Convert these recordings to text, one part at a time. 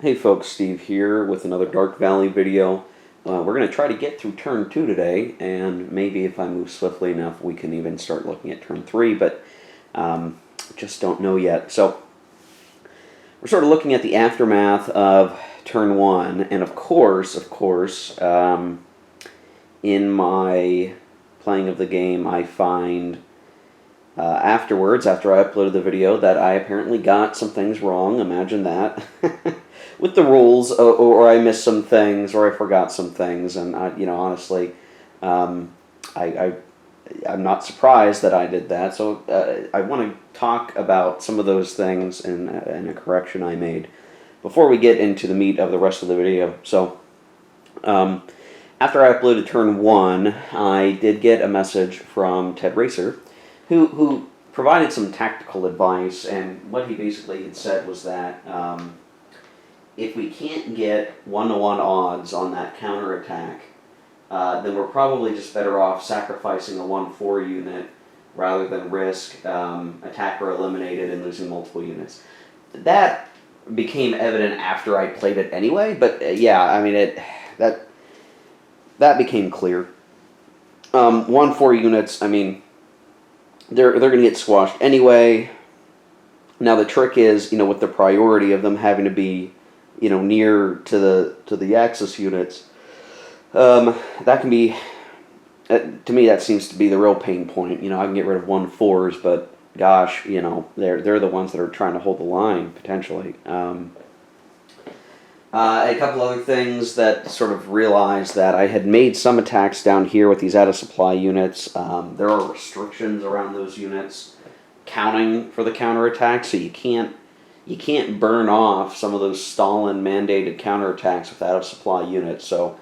Hey folks, Steve here with another Dark Valley video. We're going to try to get through turn 2 today, and maybe if I move swiftly enough we can even start looking at turn 3, but just don't know yet. So we're sort of looking at the aftermath of turn 1, and of course, in my playing of the game I find afterwards, after I uploaded the video, that I apparently got some things wrong. Imagine that. With the rules, or I missed some things, or I forgot some things, and honestly, I'm not surprised that I did that. So I want to talk about some of those things and a correction I made before we get into the meat of the rest of the video. So after I uploaded turn 1, I did get a message from Ted Racer, who provided some tactical advice, and what he basically had said was that if we can't get 1-to-1 odds on that counterattack, then we're probably just better off sacrificing a 1-4 unit rather than risk attacker eliminated and losing multiple units. That became evident after I played it anyway, but yeah, I mean that became clear. 1-4 units, I mean, they're going to get squashed anyway. Now the trick is, with the priority of them having to be, near to the Axis units, that can be, to me, that seems to be the real pain point. I can get rid of 1-4s, but gosh, they're the ones that are trying to hold the line potentially. A couple other things that sort of realized that I had made some attacks down here with these out-of-supply units. There are restrictions around those units counting for the counterattack, so you can't burn off some of those Stalin-mandated counterattacks with out-of-supply units. So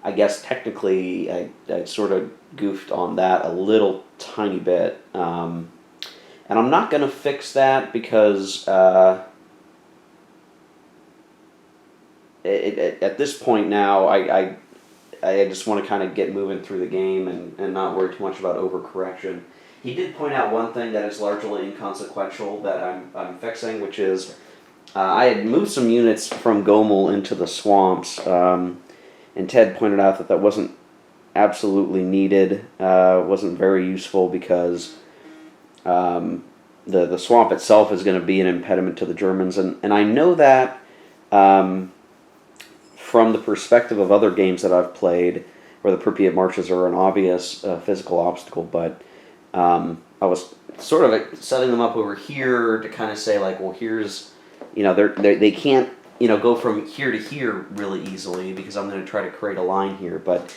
I guess technically I sort of goofed on that a little tiny bit. And I'm not going to fix that because at this point now, I just want to kind of get moving through the game and not worry too much about overcorrection. He did point out one thing that is largely inconsequential that I'm fixing, which is I had moved some units from Gomel into the swamps, and Ted pointed out that wasn't absolutely needed, wasn't very useful because the swamp itself is going to be an impediment to the Germans, and I know that from the perspective of other games that I've played, where the Pripyat marshes are an obvious physical obstacle, but I was sort of setting them up over here to kind of say, like, well, here's, they can't, go from here to here really easily because I'm going to try to create a line here. But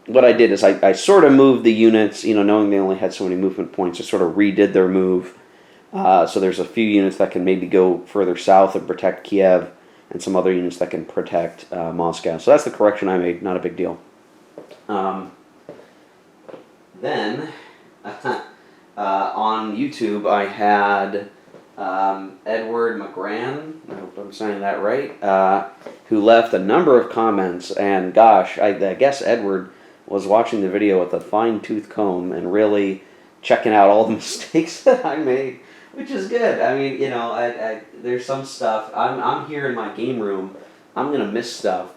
what I did is I sort of moved the units, knowing they only had so many movement points, I sort of redid their move. So there's a few units that can maybe go further south and protect Kiev, and some other units that can protect Moscow. So that's the correction I made, not a big deal. Then, on YouTube, I had Edward McGran, I hope I'm saying that right, who left a number of comments, and gosh, I guess Edward was watching the video with a fine-tooth comb and really checking out all the mistakes that I made, which is good. I mean, there's some stuff, I'm here in my game room, I'm going to miss stuff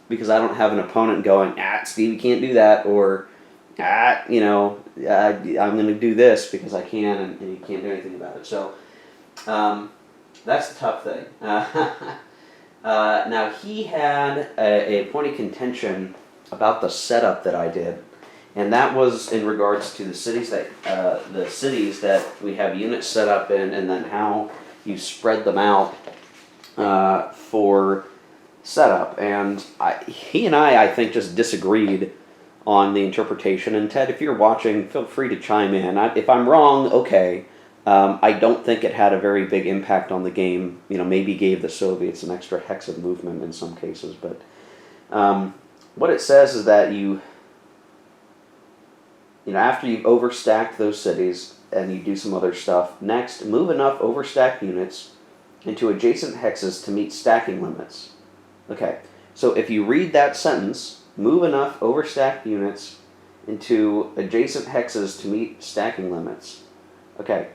because I don't have an opponent going, Steve, you can't do that, or I'm going to do this because I can, and you can't do anything about it. So that's the tough thing. Now, he had a point of contention about the setup that I did, and that was in regards to the cities that we have units set up in, and then how you spread them out for setup. And he and I think, just disagreed on the interpretation. And Ted, if you're watching, feel free to chime in. If I'm wrong, okay. I don't think it had a very big impact on the game. Maybe gave the Soviets an extra hex of movement in some cases. But what it says is that after you've overstacked those cities and you do some other stuff, next, move enough overstacked units into adjacent hexes to meet stacking limits. Okay, so if you read that sentence, move enough overstacked units into adjacent hexes to meet stacking limits. Okay,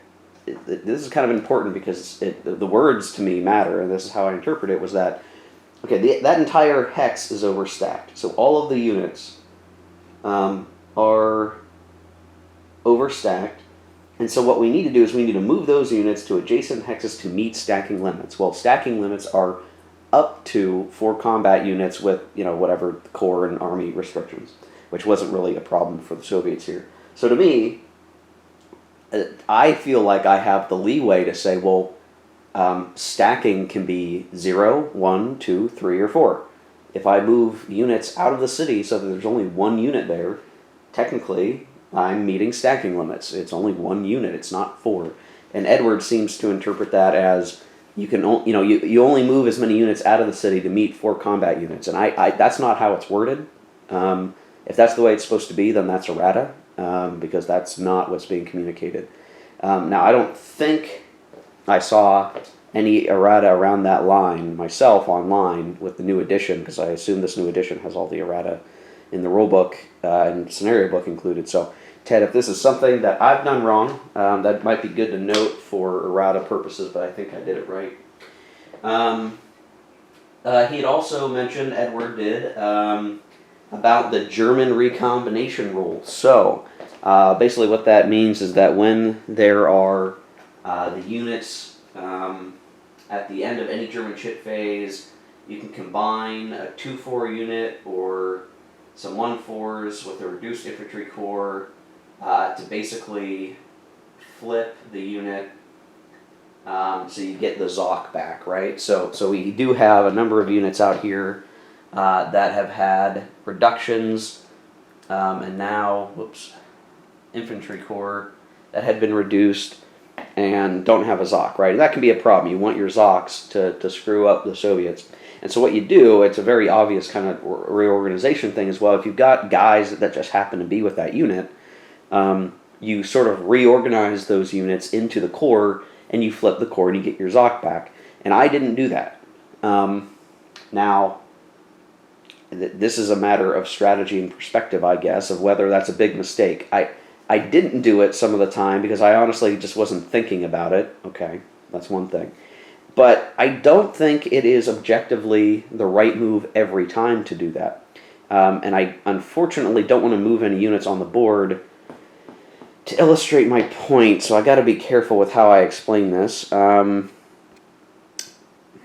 this is kind of important because the words to me matter, and this is how I interpret it, was that, okay, that entire hex is overstacked. So all of the units are overstacked. And so what we need to do is we need to move those units to adjacent hexes to meet stacking limits. Well, stacking limits are up to 4 combat units with, whatever corps and army restrictions, which wasn't really a problem for the Soviets here. So to me, I feel like I have the leeway to say, well, stacking can be 0, 1, 2, 3, or 4. If I move units out of the city so that there's only 1 unit there, technically I'm meeting stacking limits. It's only 1 unit, it's not 4. And Edward seems to interpret that as you can, you only move as many units out of the city to meet 4 combat units. And I that's not how it's worded. If that's the way it's supposed to be, then that's errata, because that's not what's being communicated. Now, I don't think I saw any errata around that line myself online with the new edition, because I assume this new edition has all the errata in the rule book and scenario book included. So, Ted, if this is something that I've done wrong, that might be good to note for errata purposes, but I think I did it right. He had also mentioned, Edward did, about the German recombination rule. So, basically what that means is that when there are the units at the end of any German chit phase, you can combine a 2-4 unit or some 1-4s with a reduced infantry corps to basically flip the unit so you get the Zoc back, right? So we do have a number of units out here that have had reductions and now, infantry corps that had been reduced and don't have a Zoc, right? And that can be a problem. You want your Zocs to screw up the Soviets. And so what you do, it's a very obvious kind of reorganization thing as well. If you've got guys that just happen to be with that unit, you sort of reorganize those units into the corps, and you flip the corps and you get your Zoc back. And I didn't do that. Now, this is a matter of strategy and perspective, I guess, of whether that's a big mistake. I didn't do it some of the time because I honestly just wasn't thinking about it. Okay, that's one thing. But I don't think it is objectively the right move every time to do that. And I unfortunately don't want to move any units on the board to illustrate my point, so I got to be careful with how I explain this. What's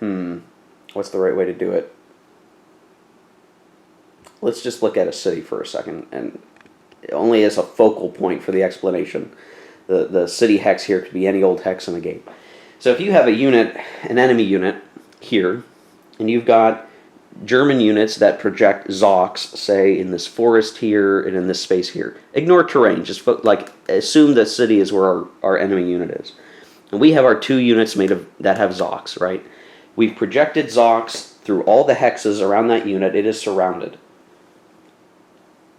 the right way to do it? Let's just look at a city for a second, and only as a focal point for the explanation. The city hex here could be any old hex in the game. So if you have a unit, an enemy unit here, and you've got German units that project Zocs, say in this forest here and in this space here. Ignore terrain, just assume the city is where our enemy unit is. And we have our 2 units that have Zocs, right? We've projected Zocs through all the hexes around that unit. It is surrounded.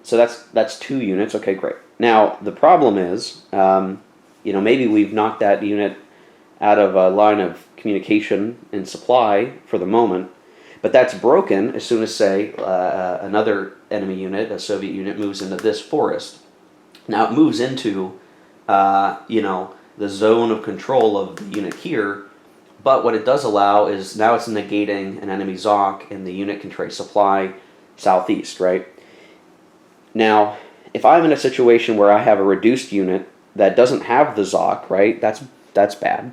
So that's 2 units. Okay, great. Now, the problem is, maybe we've knocked that unit out of a line of communication and supply for the moment, but that's broken as soon as, say, another enemy unit, a Soviet unit, moves into this forest. Now, it moves into, the zone of control of the unit here, but what it does allow is now it's negating an enemy Zoc, and the unit can trace supply southeast, right? Now, if I'm in a situation where I have a reduced unit that doesn't have the Zoc, right, that's bad.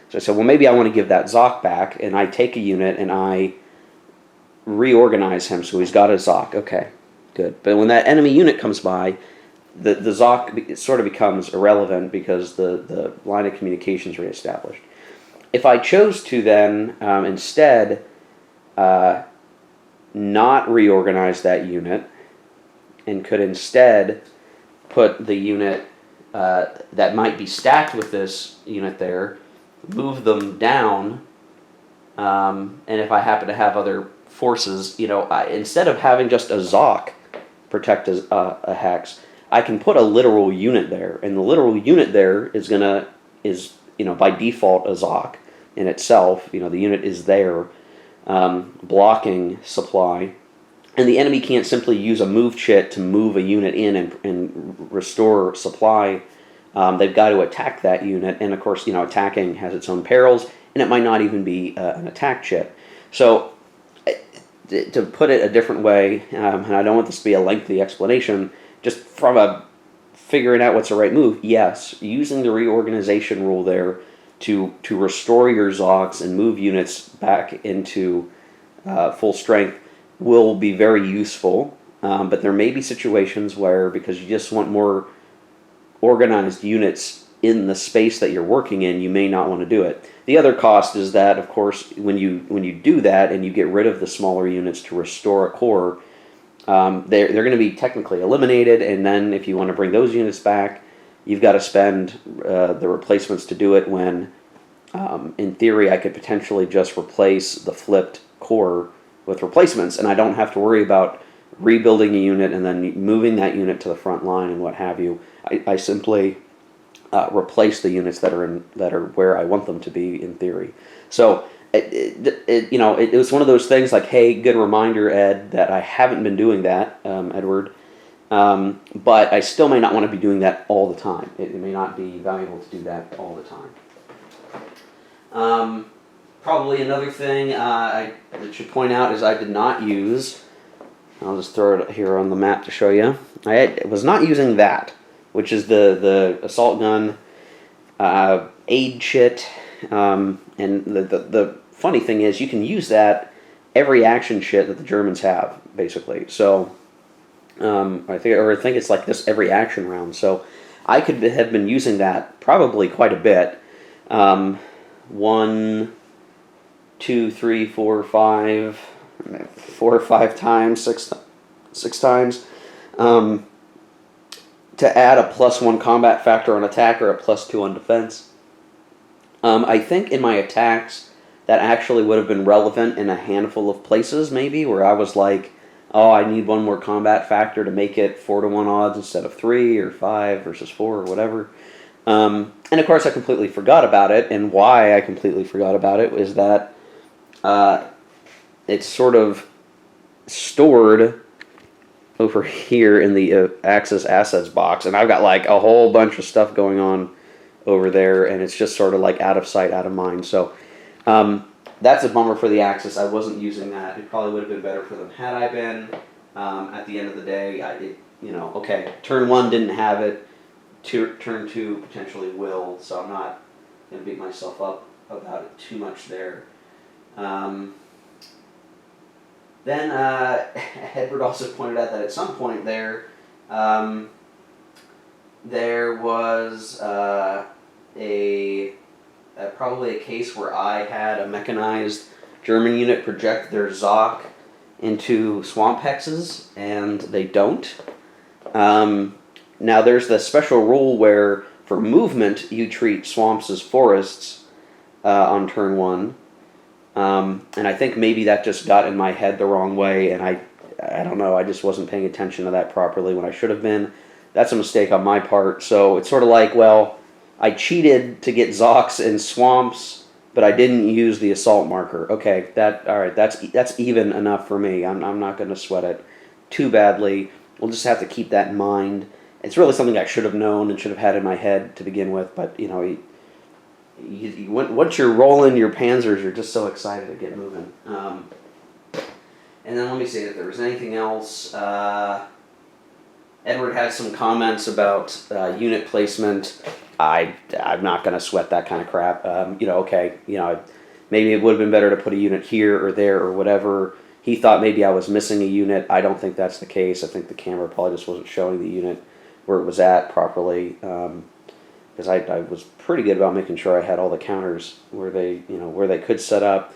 So I said, well, maybe I want to give that Zoc back, and I take a unit and I reorganize him so he's got a Zoc. Okay, good. But when that enemy unit comes by, the Zoc sort of becomes irrelevant because the line of communication is reestablished. If I chose to then instead not reorganize that unit and could instead put the unit that might be stacked with this unit there, move them down, and if I happen to have other forces, instead of having just a Zoc protect a hex, I can put a literal unit there, and the literal unit there is by default a Zoc in itself. The unit is there blocking supply, and the enemy can't simply use a move chit to move a unit in and restore supply they've got to attack that unit, and of course, attacking has its own perils, and it might not even be an attack chit. So, to put it a different way, and I don't want this to be a lengthy explanation, just from a figuring out what's the right move, yes, using the reorganization rule there to restore your Zocs and move units back into full strength will be very useful. But there may be situations where, because you just want more organized units in the space that you're working in, you may not want to do it. The other cost is that, of course, when you do that and you get rid of the smaller units to restore a core, they're going to be technically eliminated, and then if you want to bring those units back, you've got to spend the replacements to do it when, in theory, I could potentially just replace the flipped core with replacements, and I don't have to worry about rebuilding a unit and then moving that unit to the front line and what have you. I simply replace the units that are where I want them to be in theory. So it was one of those things like, hey, good reminder, Ed, that I haven't been doing that, Edward. But I still may not want to be doing that all the time. It may not be valuable to do that all the time. Probably another thing I should point out is I did not use. I'll just throw it here on the map to show you. I was not using that, which is the assault gun aid chit. And the funny thing is, you can use that every action chit that the Germans have, basically. So I think it's like this every action round. So I could have been using that probably quite a bit. 1, 2, 3, 4, 5, 4 or 5 times, six times, to add a +1 combat factor on attack or a +2 on defense. I think in my attacks that actually would have been relevant in a handful of places, maybe, where I was like, oh, I need 1 more combat factor to make it 4-to-1 odds instead of 3 or 5 versus 4 or whatever. And of course, I completely forgot about it, and why I completely forgot about it was that it's sort of stored over here in the Axis Assets box, and I've got like a whole bunch of stuff going on over there, and it's just sort of like out of sight, out of mind. So that's a bummer for the Axis. I wasn't using that. It probably would have been better for them had I been. At the end of the day, okay, turn 1 didn't have it. Turn 2 potentially will, so I'm not going to beat myself up about it too much there. Then Edward also pointed out that at some point there was probably a case where I had a mechanized German unit project their Zoc into swamp hexes, and they don't. Now there's the special rule where for movement you treat swamps as forests on turn 1. And I think maybe that just got in my head the wrong way, and I don't know, I just wasn't paying attention to that properly when I should have been. That's a mistake on my part. So it's sort of like, well, I cheated to get Zocs in swamps, but I didn't use the assault marker. Okay, all right, that's even enough for me. I'm not going to sweat it too badly. We'll just have to keep that in mind. It's really something I should have known and should have had in my head to begin with, but once you're rolling your Panzers, you're just so excited to get moving. And then let me see if there was anything else. Edward had some comments about unit placement. I'm not going to sweat that kind of crap. Maybe it would have been better to put a unit here or there or whatever. He thought maybe I was missing a unit. I don't think that's the case. I think the camera probably just wasn't showing the unit where it was at properly. Because I was pretty good about making sure I had all the counters where they could set up.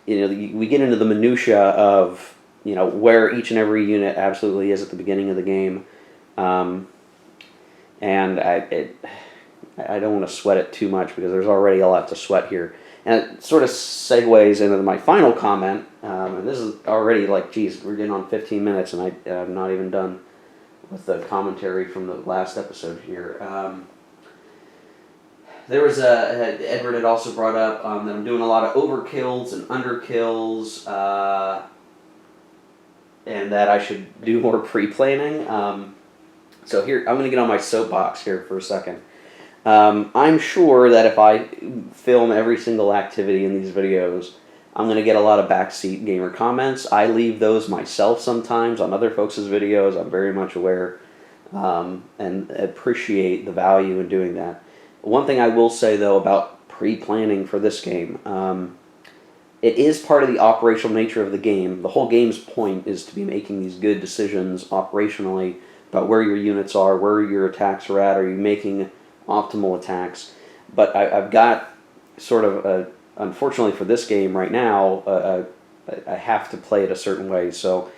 We get into the minutia of where each and every unit absolutely is at the beginning of the game, and I don't want to sweat it too much because there's already a lot to sweat here, and it sort of segues into my final comment. And this is already like, geez, we're getting on 15 minutes, and I'm not even done with the commentary from the last episode here. There was Edward had also brought up that I'm doing a lot of overkills and underkills, and that I should do more pre-planning. So here, I'm going to get on my soapbox here for a second. I'm sure that if I film every single activity in these videos, I'm going to get a lot of backseat gamer comments. I leave those myself sometimes on other folks' videos. I'm very much aware and appreciate the value in doing that. One thing I will say, though, about pre-planning for this game, it is part of the operational nature of the game. The whole game's point is to be making these good decisions operationally about where your units are, where your attacks are at. Are you making optimal attacks? But I've got sort of unfortunately for this game right now, I have to play it a certain way. So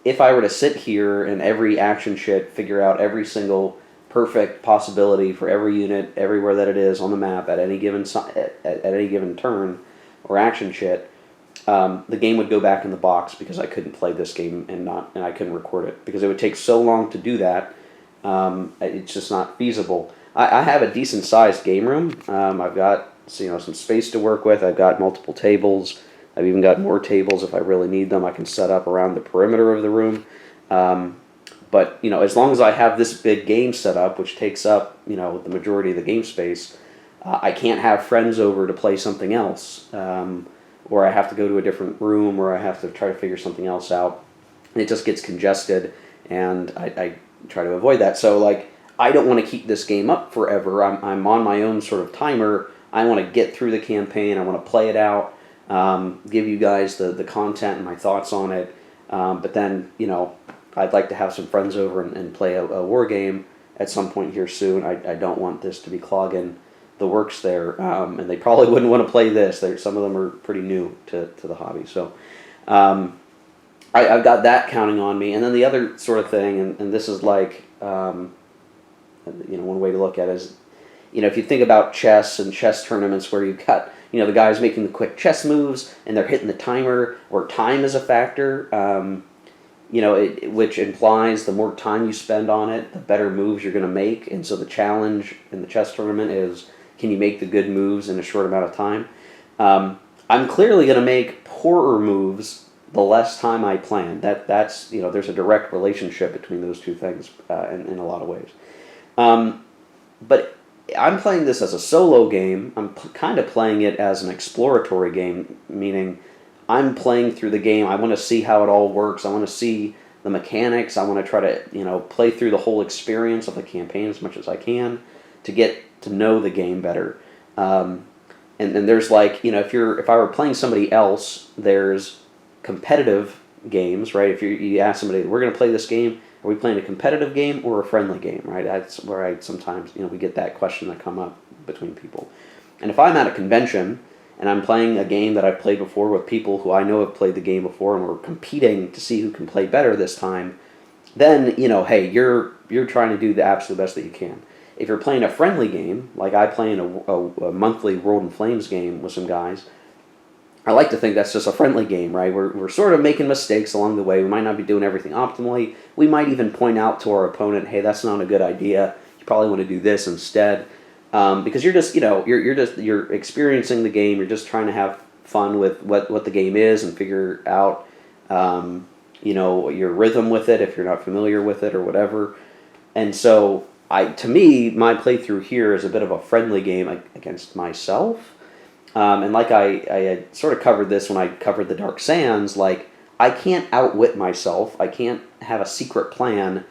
if I were to sit here and every action shit figure out every single perfect possibility for every unit everywhere that it is on the map at any given at any given turn or action shit, the game would go back in the box because I couldn't play this game and I couldn't record it because it would take so long to do that. It's just not feasible. I have a decent sized game room. I've got some space to work with. I've got multiple tables. I've even got more tables if I really need them. I can set up around the perimeter of the room. But as long as I have this big game set up, which takes up the majority of the game space, I can't have friends over to play something else, or I have to go to a different room, or I have to try to figure something else out. And it just gets congested, and I try to avoid that. So I don't want to keep this game up forever. I'm on my own sort of timer. I want to get through the campaign. I want to play it out, give you guys the content and my thoughts on it. But then I'd like to have some friends over and play a war game at some point here soon. I don't want this to be clogging the works there, and they probably wouldn't want to play this. Some of them are pretty new to the hobby. So I've got that counting on me. And then the other sort of thing, and this is one way to look at it is, if you think about chess and chess tournaments where you've got, the guys making the quick chess moves and they're hitting the timer, or time is a factor, which implies the more time you spend on it, the better moves you're going to make. And so the challenge in the chess tournament is, can you make the good moves in a short amount of time? I'm clearly going to make poorer moves the less time I plan. That's there's a direct relationship between those two things in a lot of ways. But I'm playing this as a solo game. I'm kind of playing it as an exploratory game, meaning I'm playing through the game. I want to see how it all works. I want to see the mechanics. I want to try to play through the whole experience of the campaign as much as I can to get to know the game better. And there's if I were playing somebody else, there's competitive games, right? If you ask somebody, we're going to play this game, are we playing a competitive game or a friendly game, right? That's where I sometimes, we get that question that come up between people. And if I'm at a convention and I'm playing a game that I've played before with people who I know have played the game before and we're competing to see who can play better this time, then, hey, you're trying to do the absolute best that you can. If you're playing a friendly game, like I play in a monthly World in Flames game with some guys, I like to think that's just a friendly game, right? We're sort of making mistakes along the way. We might not be doing everything optimally. We might even point out to our opponent, hey, that's not a good idea. You probably want to do this instead. Because you're just, you're experiencing the game. You're just trying to have fun with what the game is and figure out, your rhythm with it if you're not familiar with it or whatever. And so, to me, my playthrough here is a bit of a friendly game against myself. And like I had sort of covered this when I covered the Dark Sands, I can't outwit myself. I can't have a secret plan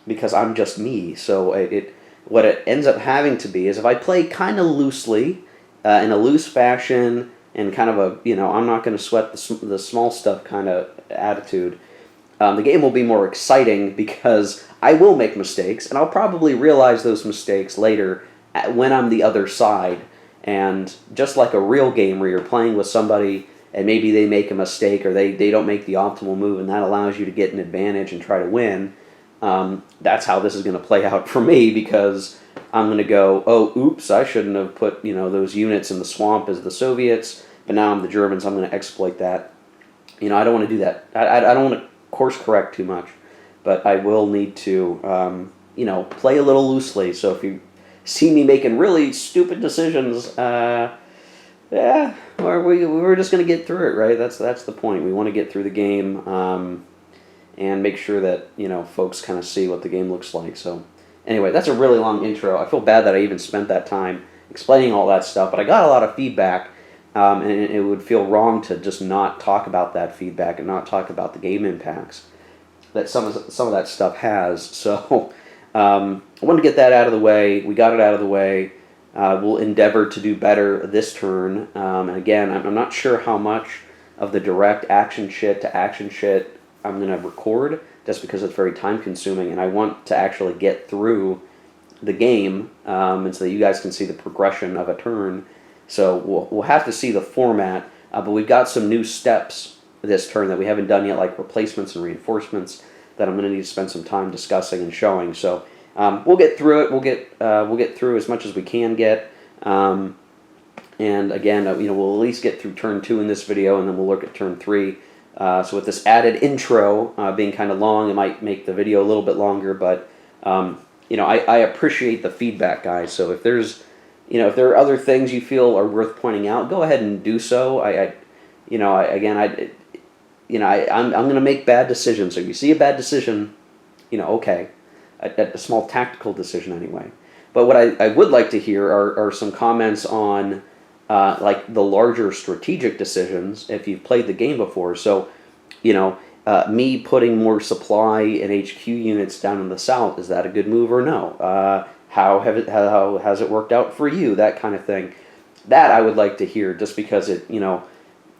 because I'm just me. So what it ends up having to be is if I play kind of loosely, in a loose fashion, and kind of I'm not going to sweat the small stuff kind of attitude, the game will be more exciting because I will make mistakes, and I'll probably realize those mistakes later when I'm the other side. And just like a real game where you're playing with somebody and maybe they make a mistake or they don't make the optimal move and that allows you to get an advantage and try to win, that's how this is going to play out for me, because I'm going to go, oh, oops, I shouldn't have put those units in the swamp as the Soviets, but now I'm the Germans, I'm going to exploit that. I don't want to do that. I don't want to course correct too much, but I will need to play a little loosely. So if you see me making really stupid decisions, we're just going to get through it, right? That's the point. We want to get through the game, and make sure that, you know, folks kind of see what the game looks like. So anyway, that's a really long intro. I feel bad that I even spent that time explaining all that stuff, but I got a lot of feedback, and it would feel wrong to just not talk about that feedback and not talk about the game impacts that some of that stuff has. So I wanted to get that out of the way. We got it out of the way. We'll endeavor to do better this turn. And again, I'm not sure how much of the direct action shit to action shit I'm going to record, just because it's very time consuming, and I want to actually get through the game, and so that you guys can see the progression of a turn. So we'll have to see the format, but we've got some new steps this turn that we haven't done yet, like replacements and reinforcements, that I'm going to need to spend some time discussing and showing. So we'll get through it. We'll get through as much as we can get. And again, you know, we'll at least get through turn 2 in this video, and then we'll look at turn 3. So with this added intro being kind of long, it might make the video a little bit longer, but you know, I appreciate the feedback, guys. So if there's, you know, if there are other things you feel are worth pointing out, go ahead and do so. I'm going to make bad decisions. So if you see a bad decision, you know, okay, a small tactical decision anyway. But what I would like to hear are some comments on like the larger strategic decisions if you've played the game before. So, you know, me putting more supply and HQ units down in the south, is that a good move or no? How has it worked out for you? That kind of thing. That I would like to hear, just because it, you know,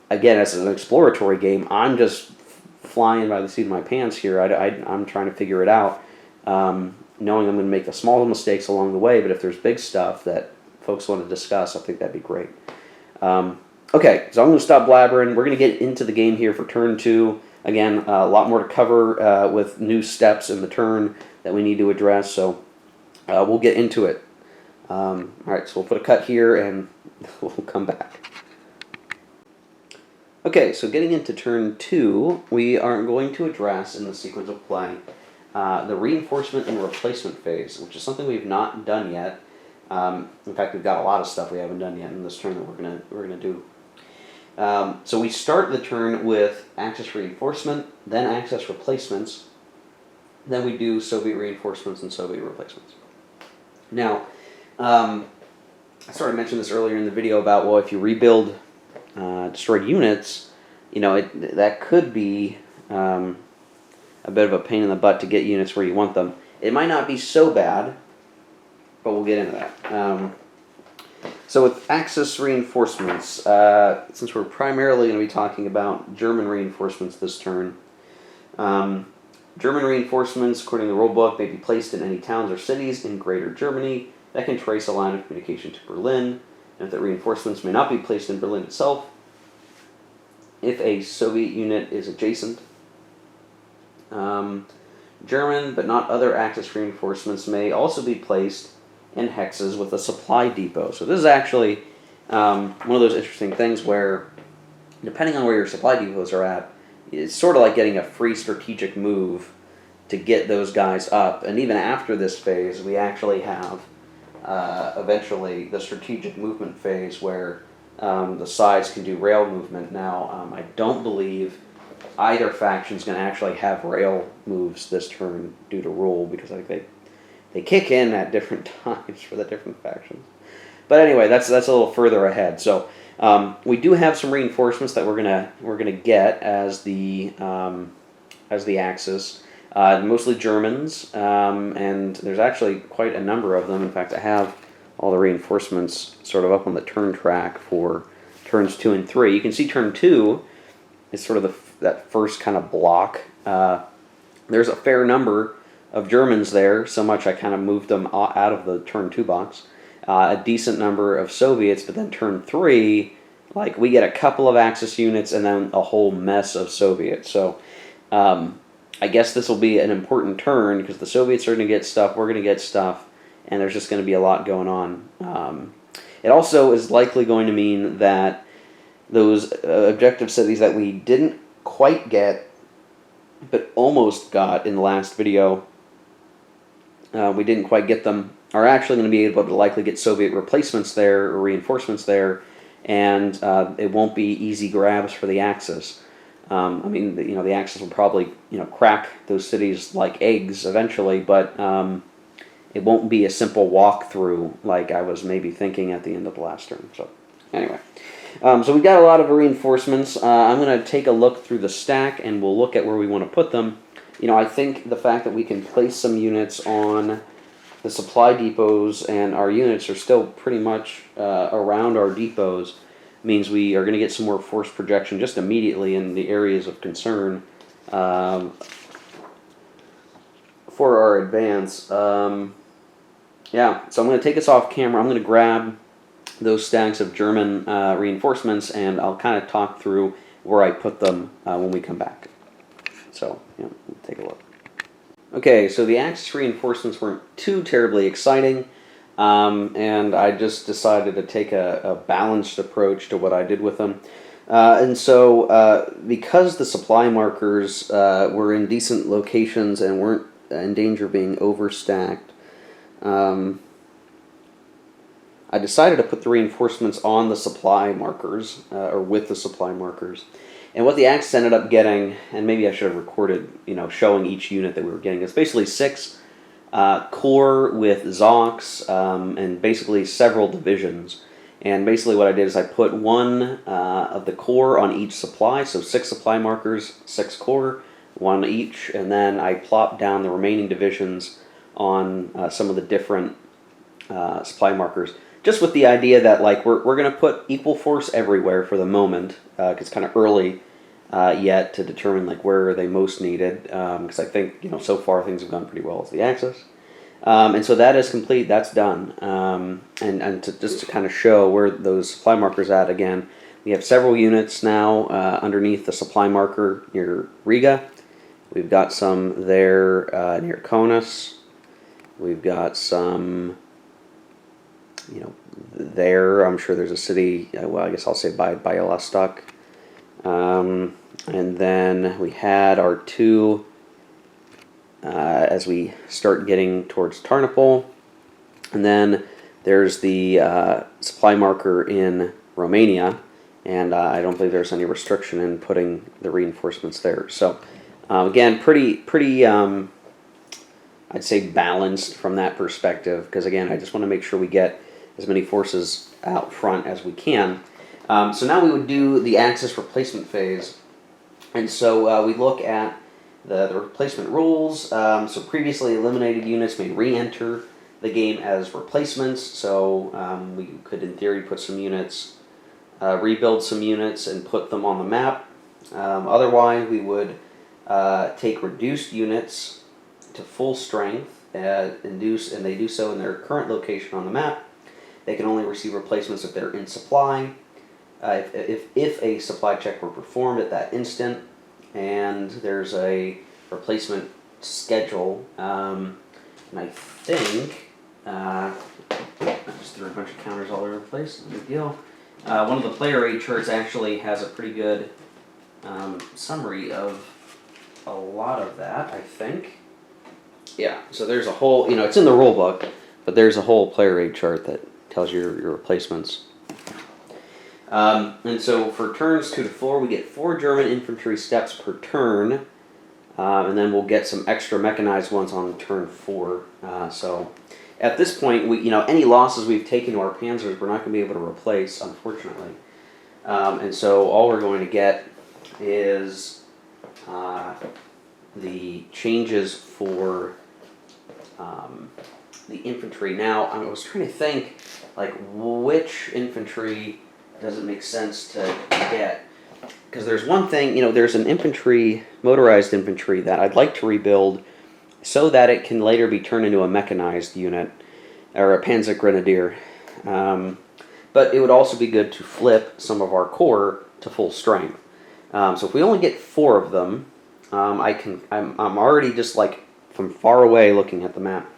again, as an exploratory game, I'm just flying by the seat of my pants here. I'm trying to figure it out, knowing I'm going to make the small mistakes along the way, but if there's big stuff that folks want to discuss, I think that'd be great. Okay, so I'm going to stop blabbering. We're going to get into the game here for turn 2. Again, a lot more to cover with new steps in the turn that we need to address, so we'll get into it. All right, so we'll put a cut here, and we'll come back. Okay, so getting into turn 2, we are going to address in the sequence of play the reinforcement and replacement phase, which is something we've not done yet. In fact, we've got a lot of stuff we haven't done yet in this turn that we're gonna do. So we start the turn with Axis reinforcement, then Axis replacements, then we do Soviet reinforcements and Soviet replacements. Now, I sort of mentioned this earlier in the video about, well, if you rebuild destroyed units, you know, that could be a bit of a pain in the butt to get units where you want them. It might not be so bad, but we'll get into that. So with Axis reinforcements, since we're primarily going to be talking about German reinforcements this turn, German reinforcements, according to the rulebook, may be placed in any towns or cities in Greater Germany that can trace a line of communication to Berlin, and if the reinforcements may not be placed in Berlin itself, if a Soviet unit is adjacent. German, but not other Axis reinforcements, may also be placed in hexes with a supply depot. So this is actually one of those interesting things where, depending on where your supply depots are at, it's sort of like getting a free strategic move to get those guys up. And even after this phase, we actually have eventually the strategic movement phase where the sides can do rail movement. Now, I don't believe either faction is going to actually have rail moves this turn due to rule, because I think they kick in at different times for the different factions. But anyway, that's a little further ahead. So we do have some reinforcements that we're gonna get as the Axis, mostly Germans, and there's actually quite a number of them. In fact, I have all the reinforcements sort of up on the turn track for turns 2 and 3. You can see turn 2 is sort of that first kind of block. There's a fair number of Germans there, so much I kind of moved them out of the turn 2 box. A decent number of Soviets, but then turn 3, like, we get a couple of Axis units and then a whole mess of Soviets. So I guess this will be an important turn, because the Soviets are going to get stuff, we're going to get stuff, and there's just going to be a lot going on. It also is likely going to mean that those objective cities that we didn't quite get, but almost got in the last video, we didn't quite get them, are actually going to be able to likely get Soviet replacements there, or reinforcements there, and it won't be easy grabs for the Axis. I mean, the Axis will probably crack those cities like eggs eventually, but it won't be a simple walkthrough like I was maybe thinking at the end of the last turn. So anyway, so we've got a lot of reinforcements. I'm going to take a look through the stack, and we'll look at where we want to put them. I think the fact that we can place some units on the supply depots and our units are still pretty much around our depots means we are going to get some more force projection just immediately in the areas of concern for our advance. Yeah, so I'm going to take this off camera. I'm going to grab those stacks of German reinforcements, and I'll kind of talk through where I put them when we come back. So, we'll take a look. Okay, so the Axis reinforcements weren't too terribly exciting, and I just decided to take a balanced approach to what I did with them. And so, because the supply markers were in decent locations and weren't in danger of being overstacked, I decided to put the reinforcements on the supply markers, or with the supply markers. And what the Axis ended up getting, and maybe I should have recorded, showing each unit that we were getting, it's basically 6 corps with Zocs, and basically several divisions. And basically what I did is I put one of the corps on each supply, so 6 supply markers, 6 corps, 1 each, and then I plopped down the remaining divisions on some of the different supply markers, just with the idea that we're going to put equal force everywhere for the moment, because it's kind of early yet to determine where are they most needed, because I think so far things have gone pretty well with the Axis. And so that is complete, that's done. And just to kind of show where those supply markers at again, we have several units now underneath the supply marker near Riga. We've got some there near Kaunas. We've got some, there. I'm sure there's a city, well, I guess I'll say by Bialystok. And then we had our 2 as we start getting towards Tarnopol. And then there's the supply marker in Romania, and I don't believe there's any restriction in putting the reinforcements there. So again, pretty I'd say balanced from that perspective, because again, I just want to make sure we get as many forces out front as we can. So now we would do the Axis replacement phase, and so we look at the replacement rules. So previously eliminated units may re-enter the game as replacements, so we could in theory put some units, rebuild some units and put them on the map. Otherwise we would take reduced units to full strength, and they do so in their current location on the map. They can only receive replacements if they're in supply, if a supply check were performed at that instant, and there's a replacement schedule. And I think I just threw a bunch of counters all over the place. No big deal. One of the player aid charts actually has a pretty good summary of a lot of that, I think. Yeah, so there's a whole, it's in the rule book, but there's a whole player aid chart that tells you your replacements. And so for turns 2 to 4, we get 4 German infantry steps per turn, and then we'll get some extra mechanized ones on turn 4. So at this point, any losses we've taken to our panzers, we're not going to be able to replace, unfortunately. And so all we're going to get is the changes for the infantry. Now, I was trying to think, which infantry does it make sense to get? Because there's one thing, there's an motorized infantry that I'd like to rebuild so that it can later be turned into a mechanized unit, or a Panzer Grenadier. But it would also be good to flip some of our corps to full strength. So if we only get 4 of them, I'm already just from far away looking at the map,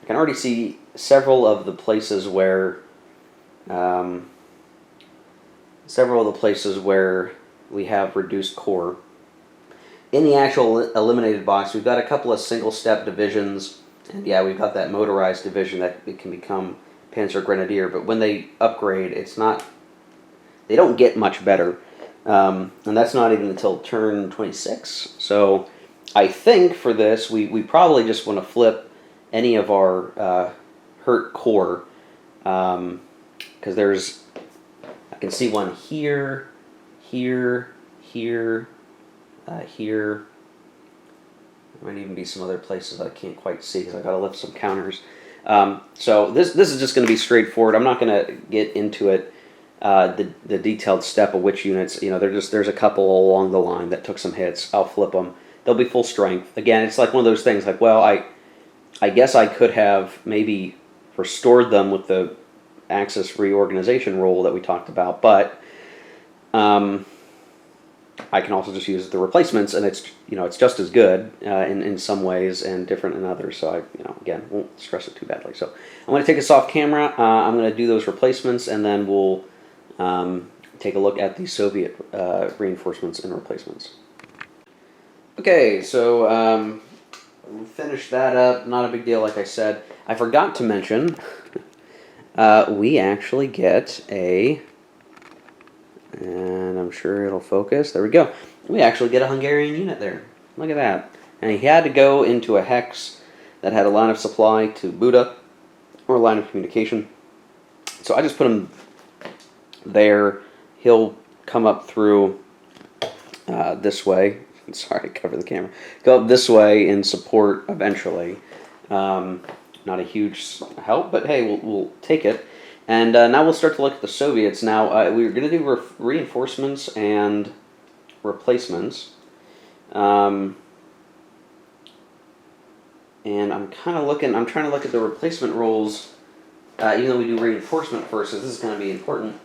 I can already see several of the places where we have reduced corps. In the actual eliminated box, we've got a couple of single-step divisions, and yeah, we've got that motorized division that it can become Panzer Grenadier, but when they upgrade, they don't get much better. And that's not even until turn 26. So I think for this, we probably just want to flip any of our hurt core, because there's, I can see one here, here, here, here. There might even be some other places I can't quite see because I got to lift some counters. So this is just going to be straightforward. I'm not going to get into it, the detailed step of which units. There's a couple along the line that took some hits. I'll flip them. They'll be full strength. Again, it's like one of those things. Like, well, I guess I could have maybe restored them with the Axis reorganization rule that we talked about, but I can also just use the replacements, and it's just as good in some ways and different in others. So I again won't stress it too badly. So I'm going to take this off camera. I'm going to do those replacements, and then we'll take a look at the Soviet reinforcements and replacements. Okay, so we finished that up. Not a big deal, like I said. I forgot to mention we actually get a. And I'm sure it'll focus. There we go. We actually get a Hungarian unit there. Look at that. And he had to go into a hex that had a line of supply to Buda, or a line of communication. So I just put him there. He'll come up through this way. Sorry, cover the camera. Go up this way in support eventually. Not a huge help, but hey, we'll take it. And now we'll start to look at the Soviets. Now, we're going to do reinforcements and replacements. And I'm trying to look at the replacement roles, even though we do reinforcement first, so this is going to be important.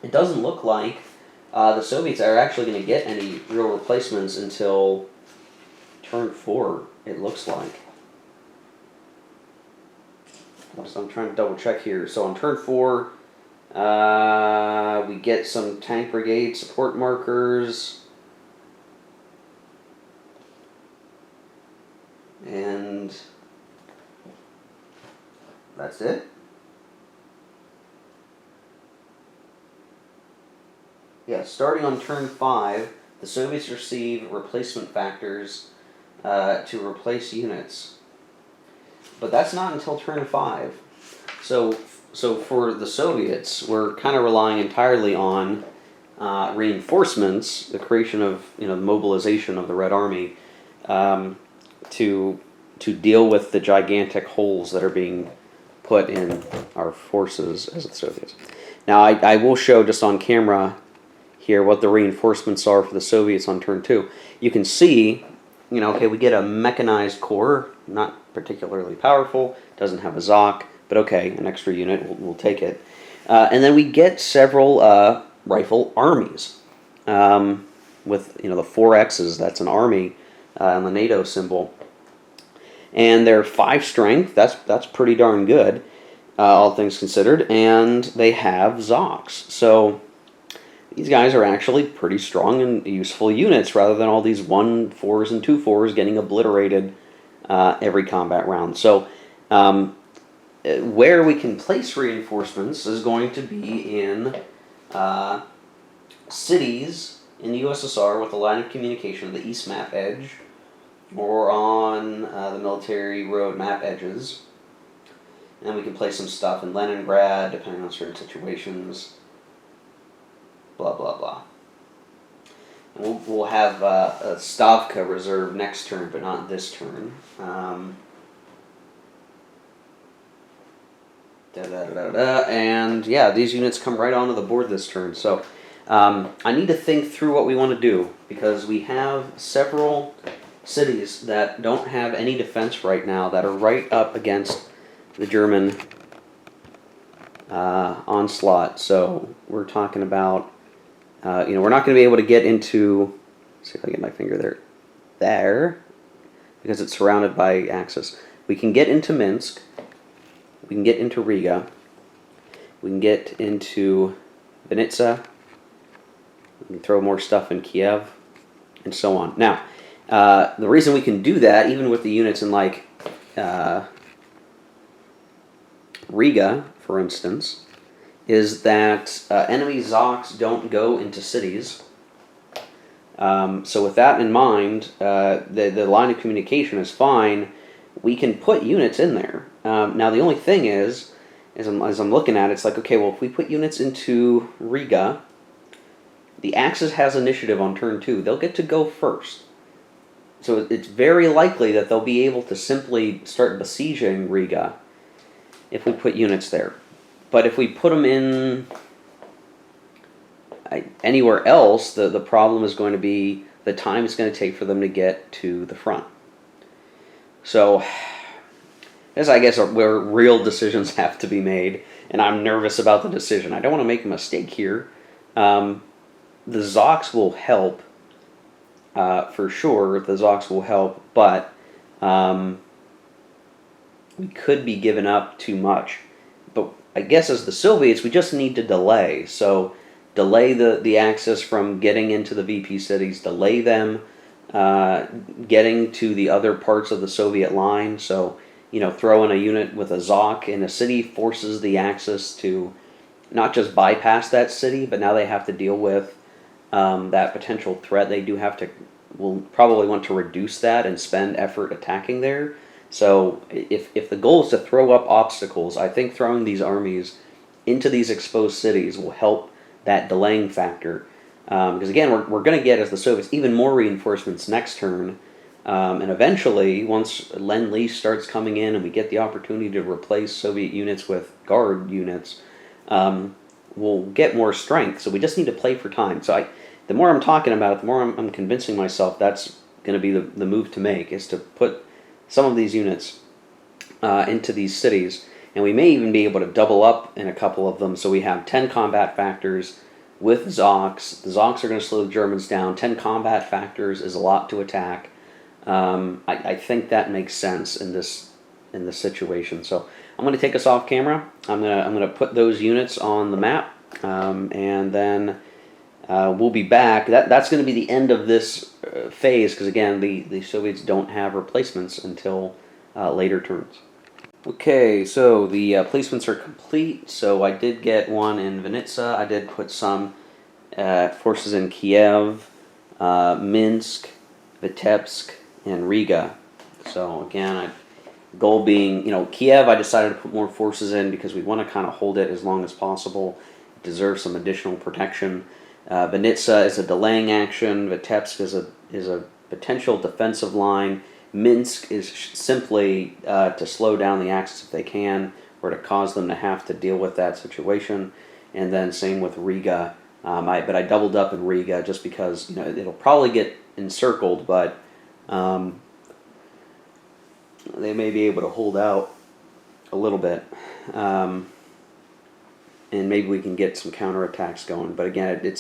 It doesn't look like the Soviets are actually going to get any real replacements until turn 4, it looks like. So I'm trying to double check here. So on turn 4, we get some tank brigade support markers. And that's it. Yeah, starting on turn 5, the Soviets receive replacement factors to replace units. But that's not until turn 5. So for the Soviets, we're kind of relying entirely on reinforcements, the creation of the mobilization of the Red Army, to deal with the gigantic holes that are being put in our forces as the Soviets. Now I will show just on camera here what the reinforcements are for the Soviets on turn 2. You can see, okay, we get a mechanized corps, not particularly powerful, doesn't have a ZOC, but okay, an extra unit, we'll take it. And then we get several rifle armies with the 4X's, that's an army on the NATO symbol. And they're 5 strength, that's pretty darn good, all things considered, and they have ZOCs. So these guys are actually pretty strong and useful units rather than all these 1-4s and 2-4s getting obliterated every combat round. So where we can place reinforcements is going to be in cities in the USSR with a line of communication of the east map edge, or on the military road map edges. And we can place some stuff in Leningrad, depending on certain situations. Blah, blah, blah. And we'll have a Stavka reserve next turn, but not this turn. And yeah, these units come right onto the board this turn. So I need to think through what we want to do, because we have several cities that don't have any defense right now that are right up against the German onslaught. So we're talking about, we're not going to be able to get into, let's see if I get my finger there, because it's surrounded by Axis. We can get into Minsk, we can get into Riga, we can get into Vinnytsia, we can throw more stuff in Kiev, and so on. Now, the reason we can do that, even with the units in like Riga, for instance, is that enemy ZOCs don't go into cities. So with that in mind, the line of communication is fine. We can put units in there. Now the only thing is, as I'm looking at it, it's like, okay, well, if we put units into Riga, the Axis has initiative on turn 2. They'll get to go first. So it's very likely that they'll be able to simply start besieging Riga if we put units there. But if we put them in anywhere else, the problem is going to be the time it's going to take for them to get to the front. So this, I guess, where real decisions have to be made, and I'm nervous about the decision. I don't want to make a mistake here. The Zocs will help, for sure. The Zocs will help, but we could be giving up too much. But I guess as the Soviets, we just need to delay. So delay the Axis from getting into the VP cities, delay them getting to the other parts of the Soviet line. So, throw in a unit with a Zoc in a city forces the Axis to not just bypass that city, but now they have to deal with that potential threat. They will probably want to reduce that and spend effort attacking there. So if the goal is to throw up obstacles, I think throwing these armies into these exposed cities will help that delaying factor. Because again, we're going to get, as the Soviets, even more reinforcements next turn. And eventually, once Lend-Lease starts coming in and we get the opportunity to replace Soviet units with Guard units, we'll get more strength. So we just need to play for time. So the more I'm talking about it, the more I'm convincing myself that's going to be the move to make, is to put some of these units into these cities. And we may even be able to double up in a couple of them. So we have 10 combat factors with Zocs. The Zocs are going to slow the Germans down. 10 combat factors is a lot to attack. I think that makes sense in this situation. So I'm going to take us off camera. I'm going to put those units on the map, and then we'll be back. That's going to be the end of this phase, because again, the Soviets don't have replacements until later turns. Okay, so the placements are complete. So I did get one in Vinnytsia. I did put some forces in Kiev, Minsk, Vitebsk, and Riga. So again, goal being, Kiev, I decided to put more forces in because we want to kind of hold it as long as possible. It deserves some additional protection. Vinnytsia is a delaying action. Vitebsk is a potential defensive line. Minsk is simply to slow down the Axis if they can, or to cause them to have to deal with that situation. And then same with Riga. But I doubled up in Riga just because it'll probably get encircled, but they may be able to hold out a little bit. And maybe we can get some counterattacks going. But again,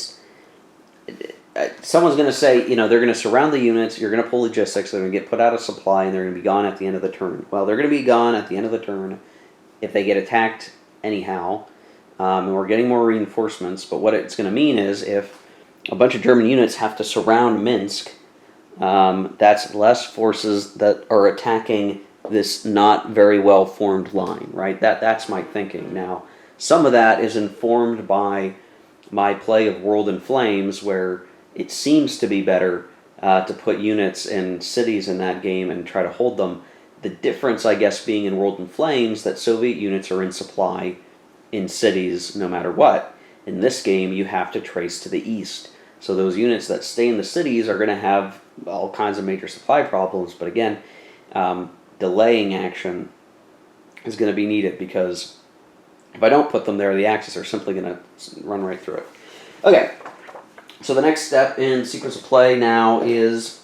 someone's going to say, they're going to surround the units, you're going to pull logistics, they're going to get put out of supply, and they're going to be gone at the end of the turn. Well, they're going to be gone at the end of the turn if they get attacked anyhow, and we're getting more reinforcements. But what it's going to mean is if a bunch of German units have to surround Minsk, that's less forces that are attacking this not very well formed line, right? That's my thinking. Now, some of that is informed by my play of World in Flames, where it seems to be better to put units in cities in that game and try to hold them. The difference, I guess, being in World in Flames, that Soviet units are in supply in cities no matter what. In this game, you have to trace to the east. So those units that stay in the cities are going to have all kinds of major supply problems. But again, delaying action is going to be needed, because if I don't put them there, the Axis are simply going to run right through it. Okay, so the next step in sequence of play now is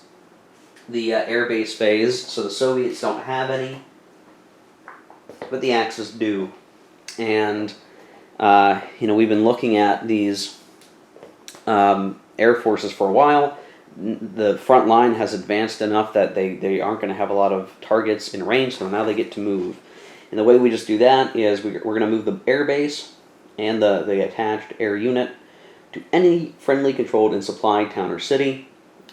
the air base phase. So the Soviets don't have any, but the Axis do. And, we've been looking at these air forces for a while. The front line has advanced enough that they aren't going to have a lot of targets in range, so now they get to move. And the way we just do that is we're going to move the air base and the attached air unit to any friendly controlled and supplied town or city.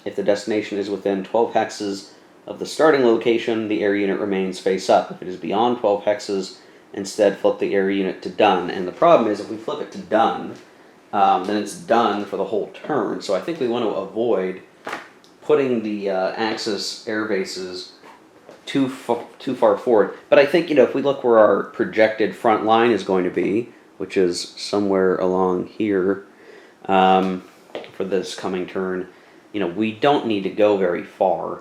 If the destination is within 12 hexes of the starting location, the air unit remains face up. If it is beyond 12 hexes, instead flip the air unit to done. And the problem is, if we flip it to done, then it's done for the whole turn. So I think we want to avoid putting the Axis air bases too far forward. But I think, if we look where our projected front line is going to be, which is somewhere along here for this coming turn, we don't need to go very far.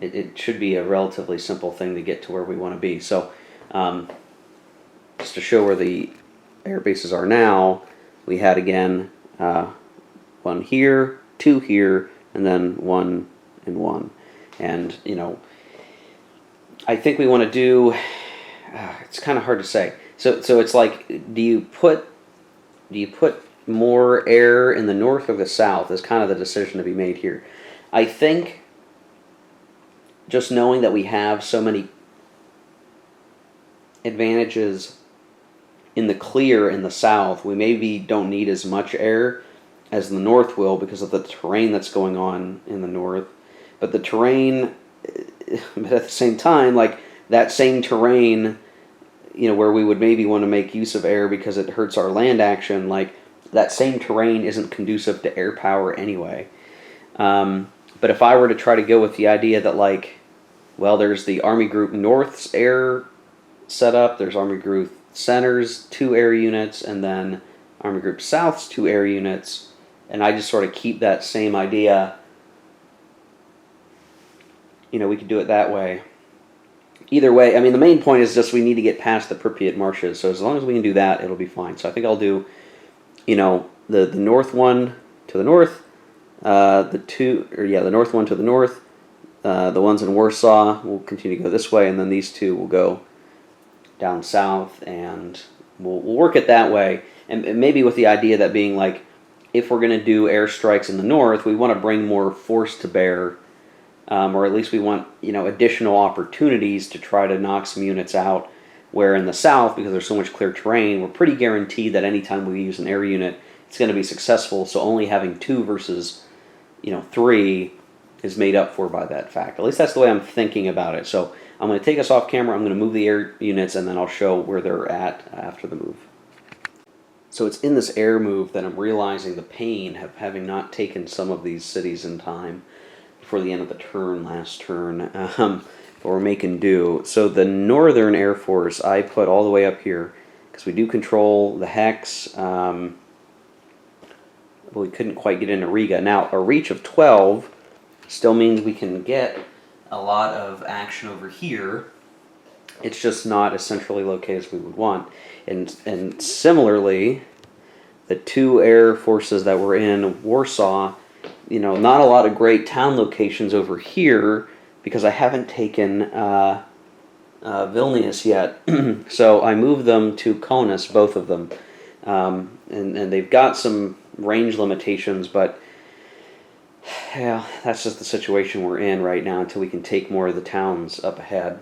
It should be a relatively simple thing to get to where we want to be. So just to show where the air bases are now, we had again one here, two here, and then one and one. And, I think we want to do, it's kind of hard to say. So it's like, do you put more air in the north or the south is kind of the decision to be made here. I think just knowing that we have so many advantages in the clear in the south, we maybe don't need as much air as the north will because of the terrain that's going on in the north. But the terrain, but at the same time, like that same terrain, where we would maybe want to make use of air because it hurts our land action, like that same terrain isn't conducive to air power anyway. But if I were to try to go with the idea that, like, well, there's the Army Group North's air setup, there's Army Group Center's 2 air units, and then Army Group South's 2 air units, and I just sort of keep that same idea, we could do it that way. Either way, I mean, the main point is just we need to get past the Pripyat marshes, so as long as we can do that, it'll be fine. So I think I'll do, the north one to the north, the north one to the north, the ones in Warsaw will continue to go this way, and then these 2 will go down south, and we'll work it that way. And maybe with the idea that being like, if we're going to do airstrikes in the north, we want to bring more force to bear, or at least we want additional opportunities to try to knock some units out. Where in the south, because there's so much clear terrain, we're pretty guaranteed that anytime we use an air unit, it's going to be successful. So only having 2 versus 3 is made up for by that fact. At least that's the way I'm thinking about it. So I'm going to take us off camera, I'm going to move the air units, and then I'll show where they're at after the move. So it's in this air move that I'm realizing the pain of having not taken some of these cities in time before the end of the turn, last turn. But we're making do. So the Northern Air Force I put all the way up here because we do control the Hex. But we couldn't quite get into Riga. Now, a reach of 12 still means we can get a lot of action over here. It's just not as centrally located as we would want. And similarly, the 2 air forces that were in Warsaw, not a lot of great town locations over here because I haven't taken Vilnius yet. So I moved them to Kaunas, both of them. And they've got some range limitations, but yeah, that's just the situation we're in right now until we can take more of the towns up ahead.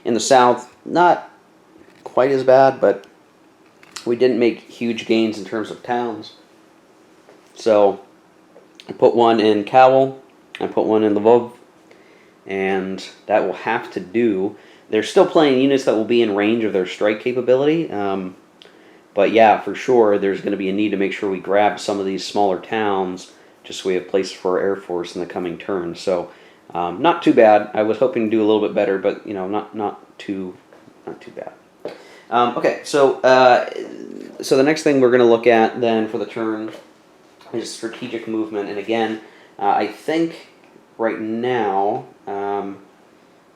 In the south, not quite as bad, but we didn't make huge gains in terms of towns. So I put one in Kowal, I put one in Lvov, and that will have to do. They're still playing units that will be in range of their strike capability, but yeah, for sure, there's going to be a need to make sure we grab some of these smaller towns just so we have places for our Air Force in the coming turn. So not too bad. I was hoping to do a little bit better, but not too bad. Okay, so the next thing we're going to look at then for the turn is strategic movement, and again, I think right now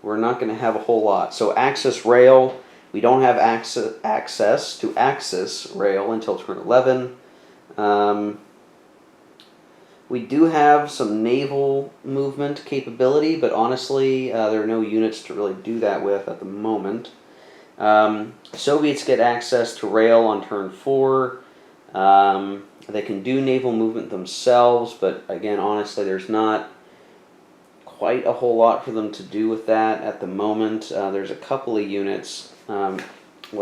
we're not going to have a whole lot. So Axis Rail, we don't have access to Axis Rail until turn 11. We do have some naval movement capability, but honestly, there are no units to really do that with at the moment. Soviets get access to rail on turn 4. They can do naval movement themselves, but again, honestly, there's not quite a whole lot for them to do with that at the moment. There's a couple of units. Well,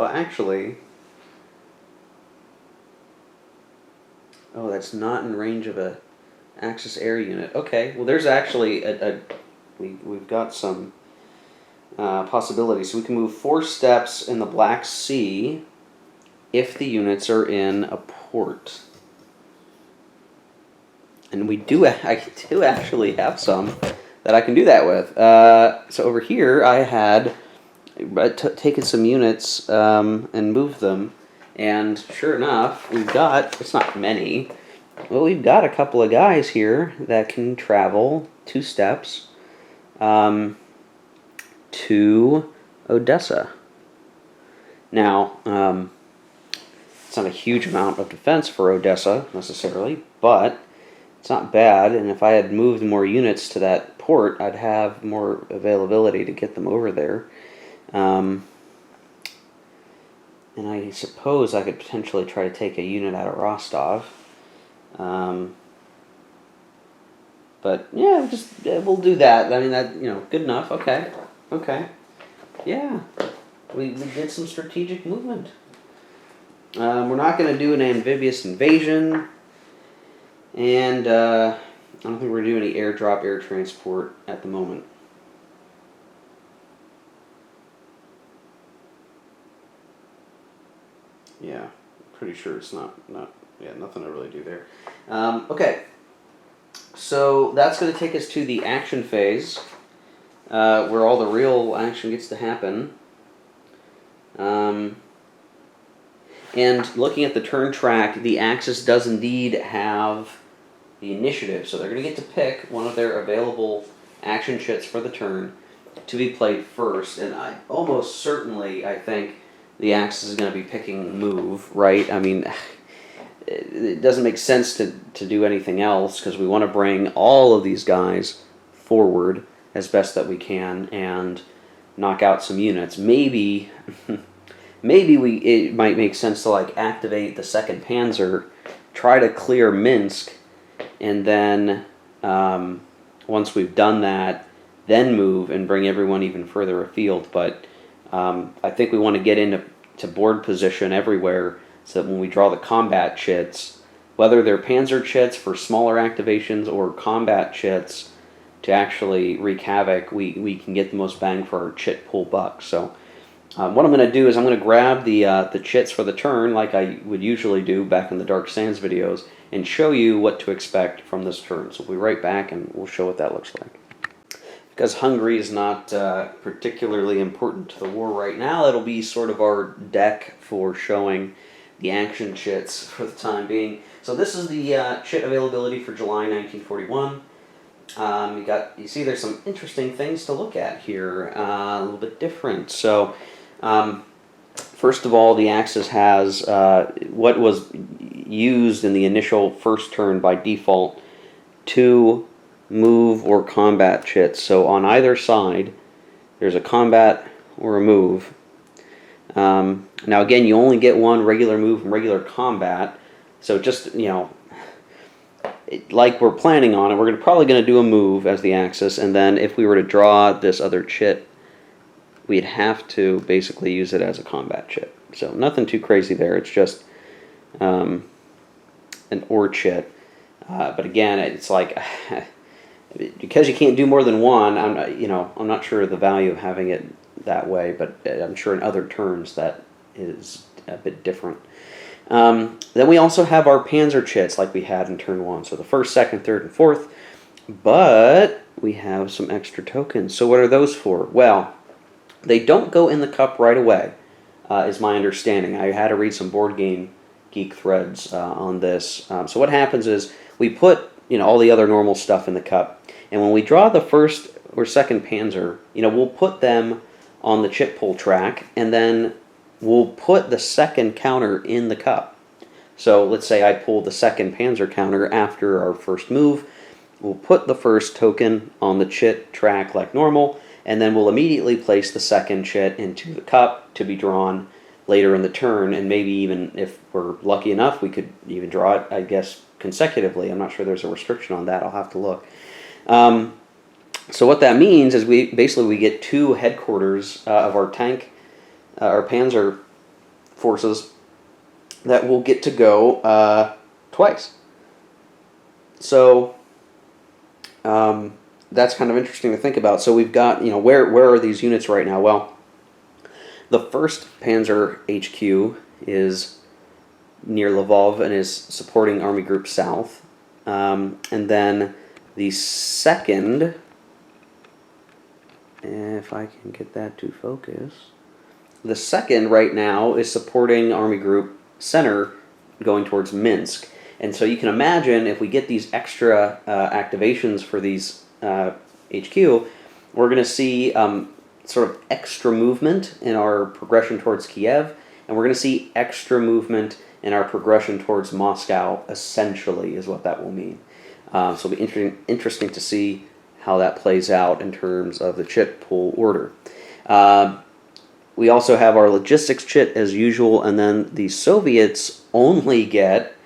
actually, that's not in range of a Axis air unit. Okay, well, there's actually we've got some possibilities. So we can move 4 steps in the Black Sea if the units are in a port. And I do actually have some that I can do that with. So over here, I had taken some units and moved them, and sure enough, it's not many, but we've got a couple of guys here that can travel 2 steps to Odessa. Now, it's not a huge amount of defense for Odessa, necessarily, but it's not bad, and if I had moved more units to that port, I'd have more availability to get them over there. And I suppose I could potentially try to take a unit out of Rostov. But yeah, we'll do that. I mean, that, good enough. Okay. Yeah, we did some strategic movement. We're not going to do an amphibious invasion, and I don't think we're going to do any airdrop air transport at the moment. Yeah, pretty sure it's not nothing to really do there. Okay, so that's going to take us to the action phase, where all the real action gets to happen. And looking at the turn track, the Axis does indeed have the initiative, so they're going to get to pick one of their available action chits for the turn to be played first, and I think the Axis is going to be picking move, right? I mean, it doesn't make sense to do anything else, because we want to bring all of these guys forward as best that we can and knock out some units. Maybe it might make sense to activate the 2nd Panzer, try to clear Minsk, and then once we've done that, then move and bring everyone even further afield. But I think we want to get into board position everywhere, so that when we draw the combat chits, whether they're Panzer chits for smaller activations or combat chits to actually wreak havoc, we can get the most bang for our chit pool buck. So what I'm going to do is I'm going to grab the chits for the turn, like I would usually do back in the Dark Sands videos, and show you what to expect from this turn. So we'll be right back and we'll show what that looks like. Because Hungary is not particularly important to the war right now, it'll be sort of our deck for showing the action chits for the time being. So this is the chit availability for July 1941. You see there's some interesting things to look at here, a little bit different. So first of all, the Axis has what was used in the initial first turn by default, 2 move or combat chits. So on either side, there's a combat or a move. Now again, you only get 1 regular move and regular combat. So just, like we're planning on it, we're probably going to do a move as the Axis, and then if we were to draw this other chit, we'd have to basically use it as a combat chit. So nothing too crazy there. It's just an or chit. But again, it's like because you can't do more than 1. I'm not sure of the value of having it that way, but I'm sure in other turns that is a bit different. Then we also have our Panzer chits like we had in turn 1. So the 1st, 2nd, 3rd, and 4th. But we have some extra tokens. So what are those for? Well, they don't go in the cup right away, is my understanding. I had to read some Board Game Geek threads on this. So what happens is we put all the other normal stuff in the cup. And when we draw the 1st or 2nd Panzer, we'll put them on the chit pull track, and then we'll put the 2nd counter in the cup. So let's say I pull the 2nd Panzer counter after our 1st move. We'll put the 1st token on the chit track like normal, and then we'll immediately place the 2nd chit into the cup to be drawn later in the turn, and maybe even if we're lucky enough, we could even draw it, I guess, consecutively. I'm not sure there's a restriction on that. I'll have to look. So what that means is we get 2 headquarters of our tank, our Panzer forces, that will get to go twice. So that's kind of interesting to think about. So we've got, where are these units right now? Well, the 1st Panzer HQ is near Lvov and is supporting Army Group South. And then the second, if I can get that to focus, the second right now is supporting Army Group Center going towards Minsk. And so you can imagine if we get these extra activations for these HQ, we're going to see sort of extra movement in our progression towards Kiev, and we're going to see extra movement in our progression towards Moscow, essentially, is what that will mean. So it'll be interesting to see how that plays out in terms of the chit pool order. We also have our logistics chit as usual, and then the Soviets only get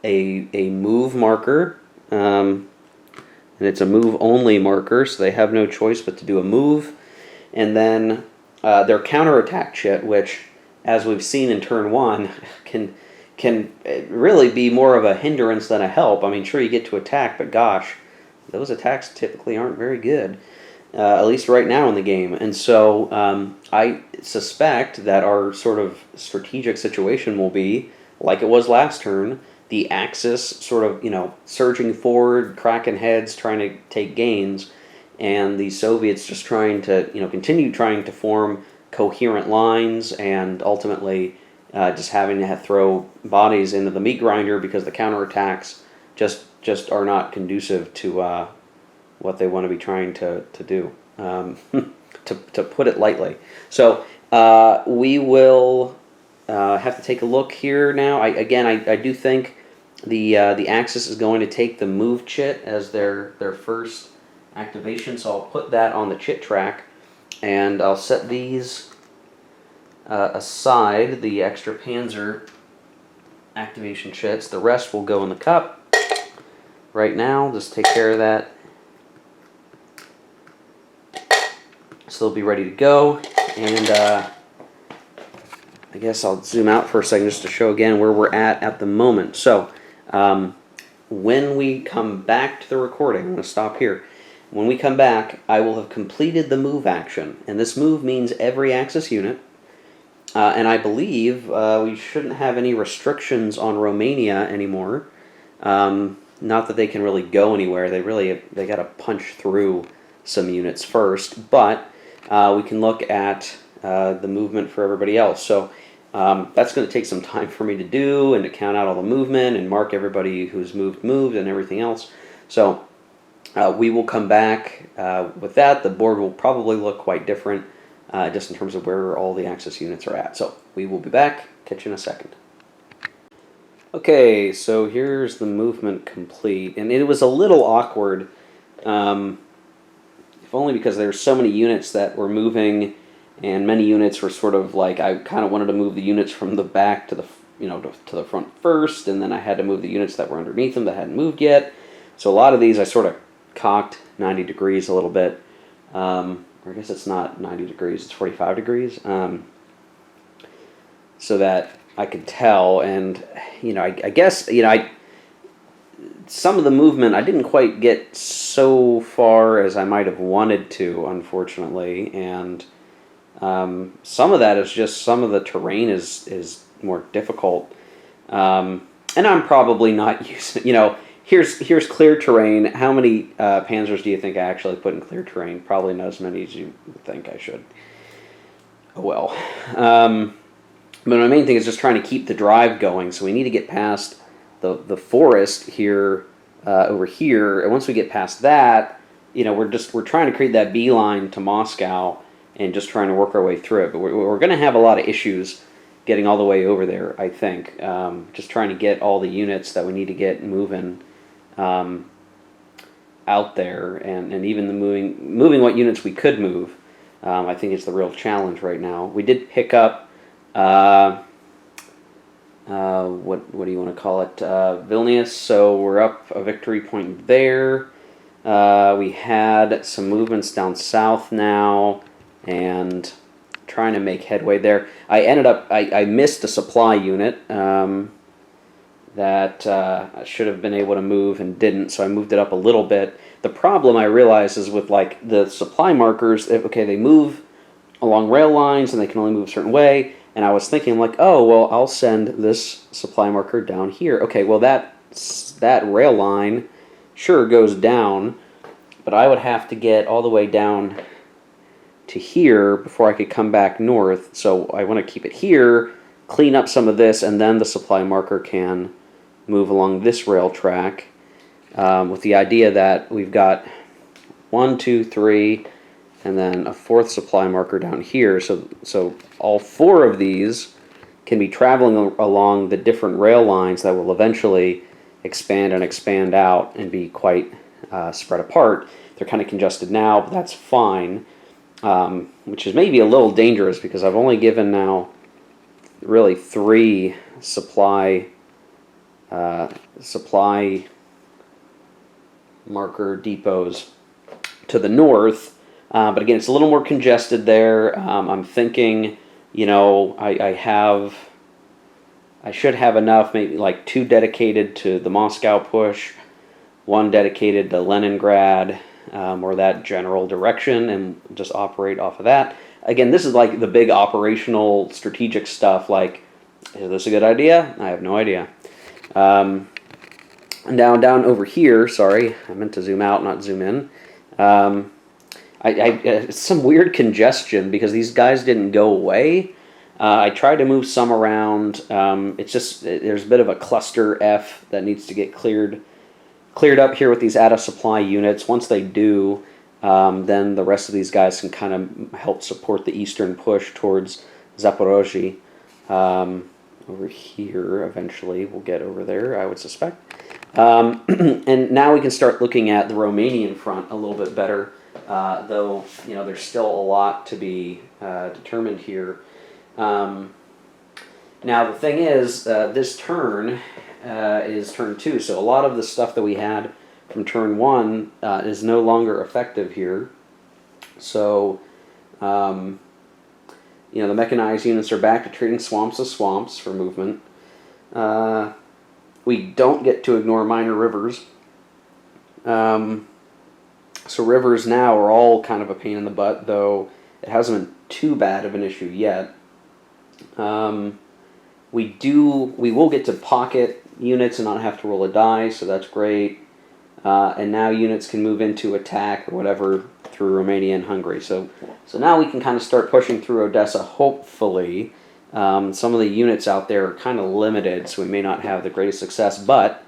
a move marker, and it's a move only marker, so they have no choice but to do a move. And then their counterattack chit, which, as we've seen in turn one, can really be more of a hindrance than a help. I mean, sure, you get to attack, but gosh, those attacks typically aren't very good, at least right now in the game. And so I suspect that our sort of strategic situation will be, like it was last turn, the Axis sort of, surging forward, cracking heads, trying to take gains, and the Soviets just trying to, continue trying to form coherent lines, and ultimately just having to throw bodies into the meat grinder because the counterattacks just are not conducive to what they want to be trying to do, to put it lightly. So we will have to take a look here now. I do think the Axis is going to take the move chit as their first activation, so I'll put that on the chit track, and I'll set these aside, the extra Panzer activation chits. The rest will go in the cup right now. Just take care of that. So they'll be ready to go, and I guess I'll zoom out for a second just to show again where we're at the moment. So when we come back to the recording, I'm going to stop here. When we come back, I will have completed the move action, and this move means every Axis unit, and I believe we shouldn't have any restrictions on Romania anymore. Not that they can really go anywhere. They got to punch through some units first, but we can look at the movement for everybody else. So that's going to take some time for me to do, and to count out all the movement and mark everybody who's moved and everything else. So we will come back with that. The board will probably look quite different just in terms of where all the Axis units are at. So we will be back. Catch you in a second. Okay, so here's the movement complete. And it was a little awkward, if only because there's so many units that were moving, and many units were sort of like, I kind of wanted to move the units from the back to the to the front first, and then I had to move the units that were underneath them that hadn't moved yet. So a lot of these I sort of cocked 90 degrees a little bit. Or I guess it's not 90 degrees, it's 45 degrees. So that I could tell, and I guess some of the movement I didn't quite get so far as I might have wanted to, unfortunately, and some of that is just some of the terrain is more difficult, and I'm probably not using. Here's clear terrain. How many Panzers do you think I actually put in clear terrain? Probably not as many as you think I should. Oh well. But my main thing is just trying to keep the drive going. So we need to get past the forest here, over here. And once we get past that, we're trying to create that beeline to Moscow and just trying to work our way through it. But we're going to have a lot of issues getting all the way over there, I think. Just trying to get all the units that we need to get moving out there, and even the moving what units we could move. I think is the real challenge right now. We did pick up what do you want to call it? Vilnius. So we're up a victory point there. We had some movements down south now, and trying to make headway there. I missed a supply unit that I should have been able to move and didn't, so I moved it up a little bit. The problem I realize is with the supply markers, they move along rail lines and they can only move a certain way. And I was thinking oh, well, I'll send this supply marker down here. Okay, well, that that rail line sure goes down, but I would have to get all the way down to here before I could come back north. So I want to keep it here, clean up some of this, and then the supply marker can move along this rail track, with the idea that we've got 1, 2, 3, and then a fourth supply marker down here. So all 4 of these can be traveling along the different rail lines that will eventually expand and expand out and be quite spread apart. They're kind of congested now, but that's fine, which is maybe a little dangerous because I've only given now really 3 supply marker depots to the north, but again, it's a little more congested there. I'm thinking, I should have enough, maybe like 2 dedicated to the Moscow push, 1 dedicated to Leningrad, or that general direction, and just operate off of that. Again, this is like the big operational strategic stuff, like, is this a good idea? I have no idea. And down over here, sorry, I meant to zoom out, not zoom in. It's some weird congestion because these guys didn't go away. I tried to move some around. It's just, there's a bit of a cluster F that needs to get cleared up here with these out-of-supply units. Once they do, then the rest of these guys can kind of help support the eastern push towards Zaporozhye. Over here, eventually, we'll get over there, I would suspect. And now we can start looking at the Romanian front a little bit better, though, there's still a lot to be determined here. Now, the thing is, this turn is turn 2, so a lot of the stuff that we had from turn 1 is no longer effective here. So, the mechanized units are back to treating swamps as swamps for movement. We don't get to ignore minor rivers. So rivers now are all kind of a pain in the butt, though it hasn't been too bad of an issue yet. We will get to pocket units and not have to roll a die, so that's great. And now units can move into attack or whatever through Romania and Hungary. So now we can kind of start pushing through Odessa, hopefully. Some of the units out there are kind of limited, so we may not have the greatest success, but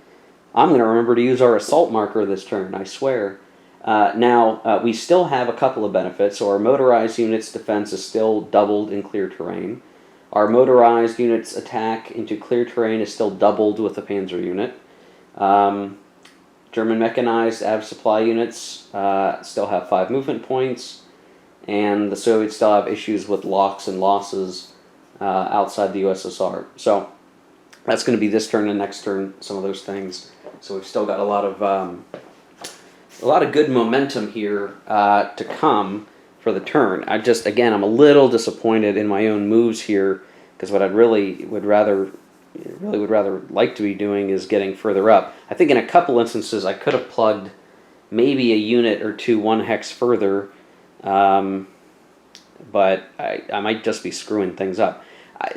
I'm going to remember to use our assault marker this turn, I swear. Now, we still have a couple of benefits. So our motorized units' defense is still doubled in clear terrain. Our motorized units' attack into clear terrain is still doubled with the Panzer unit. German mechanized AV supply units still have 5 movement points, and the Soviets still have issues with locks and losses outside the USSR. So that's going to be this turn and next turn, some of those things. So we've still got a lot of good momentum here to come for the turn. I'm a little disappointed in my own moves here, because what I'd really would rather like to be doing is getting further up. I think in a couple instances I could have plugged maybe a unit or 2 1 hex further, but I might just be screwing things up.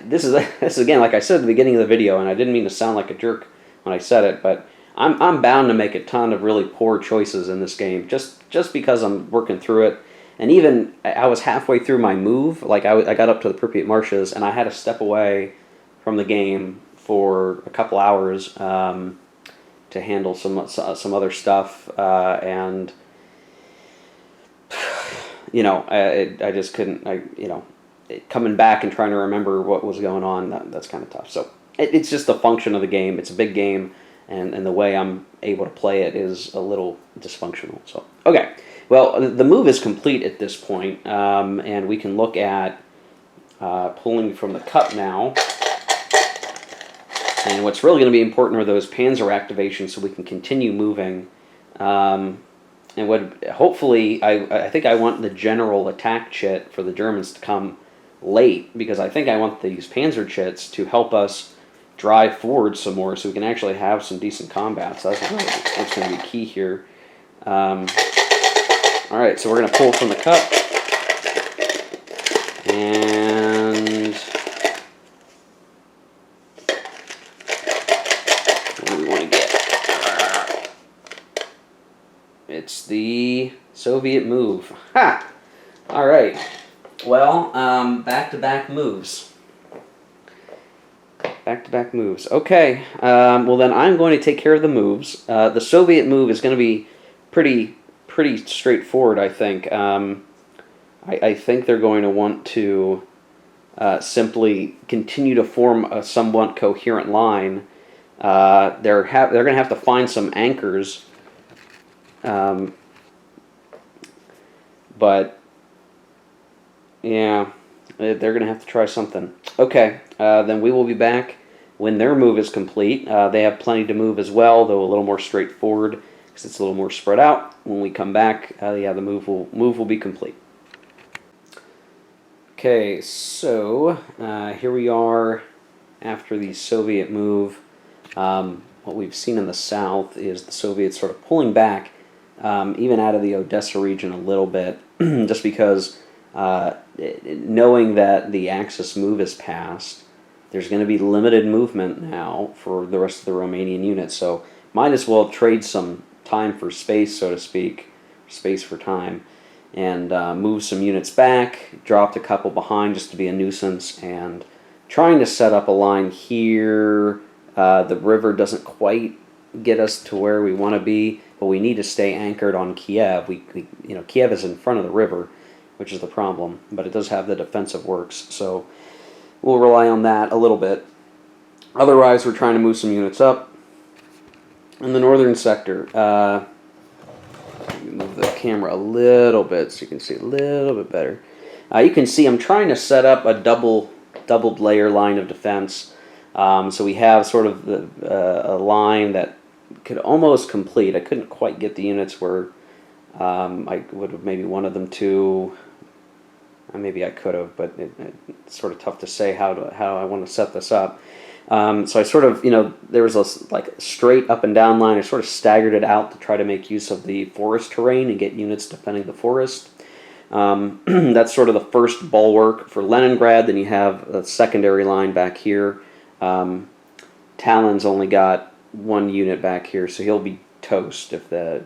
This is again, like I said at the beginning of the video, and I didn't mean to sound like a jerk when I said it, but I'm bound to make a ton of really poor choices in this game, just because I'm working through it. And even I was halfway through my move, like I got up to the Pripyat Marshes, and I had to step away from the game for a couple hours to handle some other stuff, and I just couldn't. Coming back and trying to remember what was going on, that's kind of tough. So it's just a function of the game. It's a big game, and the way I'm able to play it is a little dysfunctional. So okay, well, the move is complete at this point, and we can look at pulling from the cup now. And what's really going to be important are those Panzer activations, so we can continue moving. And hopefully, I think I want the general attack chit for the Germans to come late, because I think I want these Panzer chits to help us drive forward some more, so we can actually have some decent combat. So that's going to be key here. All right, so we're going to pull from the cup, and what do we want to get? It's the Soviet move. Ha! All right. Well, back-to-back moves. Back-to-back moves. Okay. Well, then I'm going to take care of the moves. The Soviet move is going to be pretty straightforward, I think. I think they're going to want to simply continue to form a somewhat coherent line. They're going to have to find some anchors, but yeah, they're going to have to try something. Okay, then we will be back when their move is complete. They have plenty to move as well, though a little more straightforward because it's a little more spread out. When we come back, yeah, the move will be complete. Okay, so here we are after the Soviet move. What we've seen in the south is the Soviets sort of pulling back, even out of the Odessa region a little bit, just because knowing that the Axis move is passed, there's going to be limited movement now for the rest of the Romanian units. So might as well trade some time for space, so to speak, space for time, and move some units back, dropped a couple behind just to be a nuisance, and trying to set up a line here. The river doesn't quite get us to where we want to be, but we need to stay anchored on Kiev. Kiev is in front of the river, which is the problem, but it does have the defensive works, so we'll rely on that a little bit. Otherwise, we're trying to move some units up. In the northern sector, let me move the camera a little bit so you can see a little bit better. You can see I'm trying to set up a doubled layer line of defense. So we have sort of a line that could almost complete. I couldn't quite get the units where I would have maybe wanted them to. Maybe I could have, but it's sort of tough to say how I want to set this up. So I sort of, there was a straight up and down line. I sort of staggered it out to try to make use of the forest terrain and get units defending the forest. That's sort of the first bulwark for Leningrad. Then you have a secondary line back here. Talon's only got one unit back here, so he'll be toast if the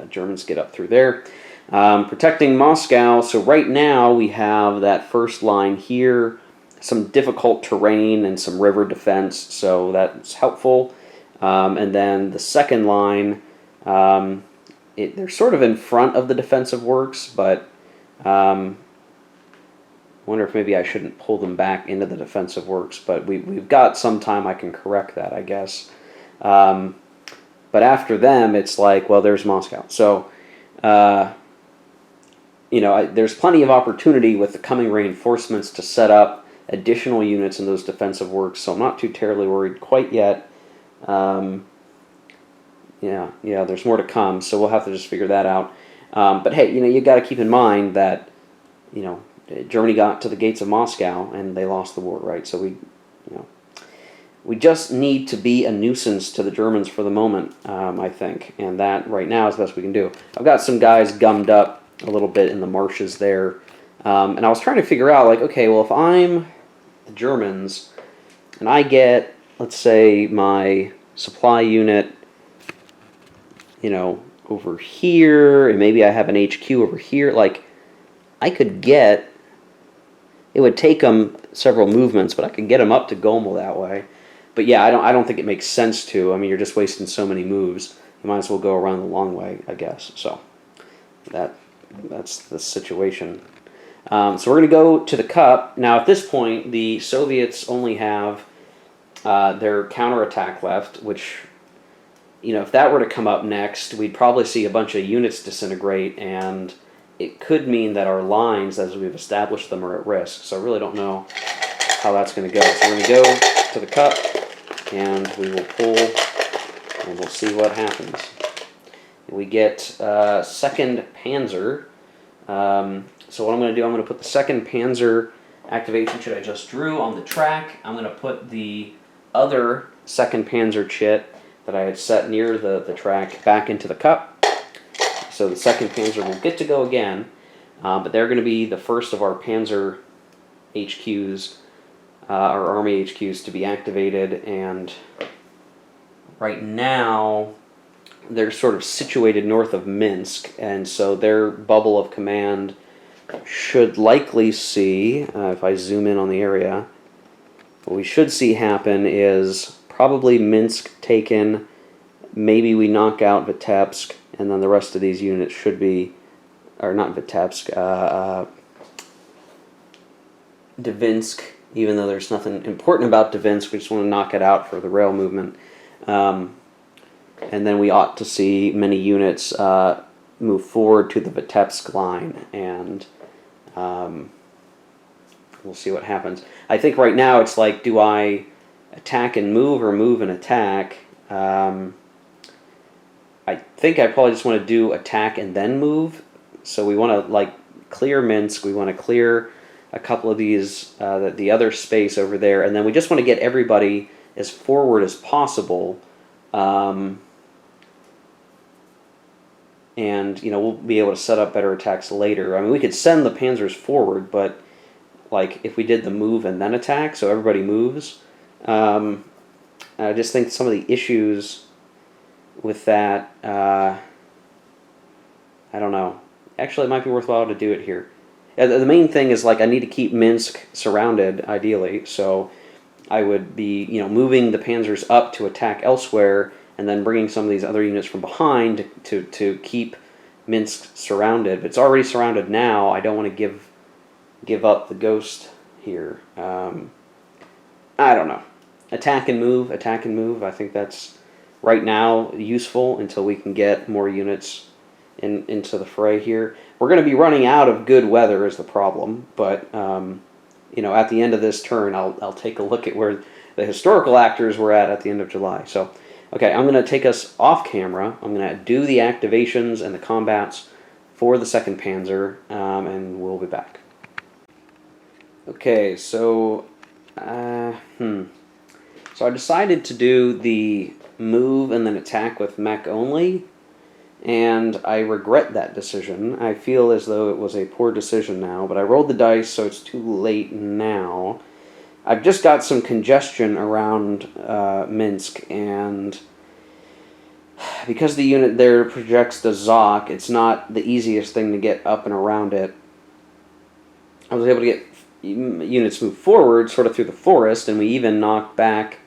Germans get up through there. Protecting Moscow, so right now we have that first line here, some difficult terrain and some river defense, so that's helpful. And then the second line, they're sort of in front of the defensive works, but I wonder if maybe I shouldn't pull them back into the defensive works, but we've got some time I can correct that, I guess. But after them, it's like, well, there's Moscow. So, there's plenty of opportunity with the coming reinforcements to set up additional units in those defensive works, so I'm not too terribly worried quite yet. There's more to come, so we'll have to just figure that out. But hey, you got to keep in mind that, Germany got to the gates of Moscow and they lost the war, right? So we just need to be a nuisance to the Germans for the moment, I think, and that right now is the best we can do. I've got some guys gummed up a little bit in the marshes there, and I was trying to figure out, okay, well, if I'm the Germans and I get, let's say, my supply unit, over here, and maybe I have an HQ over here, I could get, it would take them several movements, but I could get them up to Gomel that way. But yeah, I don't think it makes sense to. I mean, you're just wasting so many moves. You might as well go around the long way, I guess. So that's the situation. So we're going to go to the Cup. Now, at this point, the Soviets only have their counterattack left, which, if that were to come up next, we'd probably see a bunch of units disintegrate, and it could mean that our lines, as we've established them, are at risk. So I really don't know how that's going to go. So we're going to go to the Cup, and we will pull, and we'll see what happens. We get 2nd Panzer. So what I'm going to do, I'm going to put the 2nd Panzer activation chit I just drew on the track. I'm going to put the other 2nd Panzer chit that I had set near the track back into the Cup. So the 2nd Panzer will get to go again, but they're going to be the first of our Panzer HQs, our Army HQs, to be activated. And right now, they're sort of situated north of Minsk, and so their bubble of command should likely see, if I zoom in on the area, what we should see happen is probably Minsk taken, maybe we knock out Vitebsk, and then the rest of these units should be, or not Vitebsk, Dvinsk, even though there's nothing important about Dvinsk, we just want to knock it out for the rail movement. And then we ought to see many units move forward to the Vitebsk line, and we'll see what happens. I think right now it's like, do I attack and move or move and attack? I think I probably just want to do attack and then move. So we want to like clear Minsk. We want to clear a couple of these, the other space over there, and then we just want to get everybody as forward as possible. And we'll be able to set up better attacks later. I mean, we could send the panzers forward, but like if we did the move and then attack, so everybody moves, I just think some of the issues with that, I don't know. Actually, it might be worthwhile to do it here. The main thing is like I need to keep Minsk surrounded, ideally. So I would be, moving the panzers up to attack elsewhere, and then bringing some of these other units from behind to keep Minsk surrounded. But it's already surrounded now. I don't want to give up the ghost here. I don't know. Attack and move. Attack and move. I think that's right now useful until we can get more units into the fray here. We're going to be running out of good weather is the problem, but at the end of this turn, I'll take a look at where the historical actors were at the end of July. So, okay, I'm going to take us off camera. I'm going to do the activations and the combats for the 2nd Panzer, and we'll be back. Okay, so I decided to do the move and then attack with mech only, and I regret that decision. I feel as though it was a poor decision now, but I rolled the dice, so it's too late now. I've just got some congestion around Minsk, and because the unit there projects the Zok, it's not the easiest thing to get up and around it. I was able to get units move forward sort of through the forest, and we even knocked back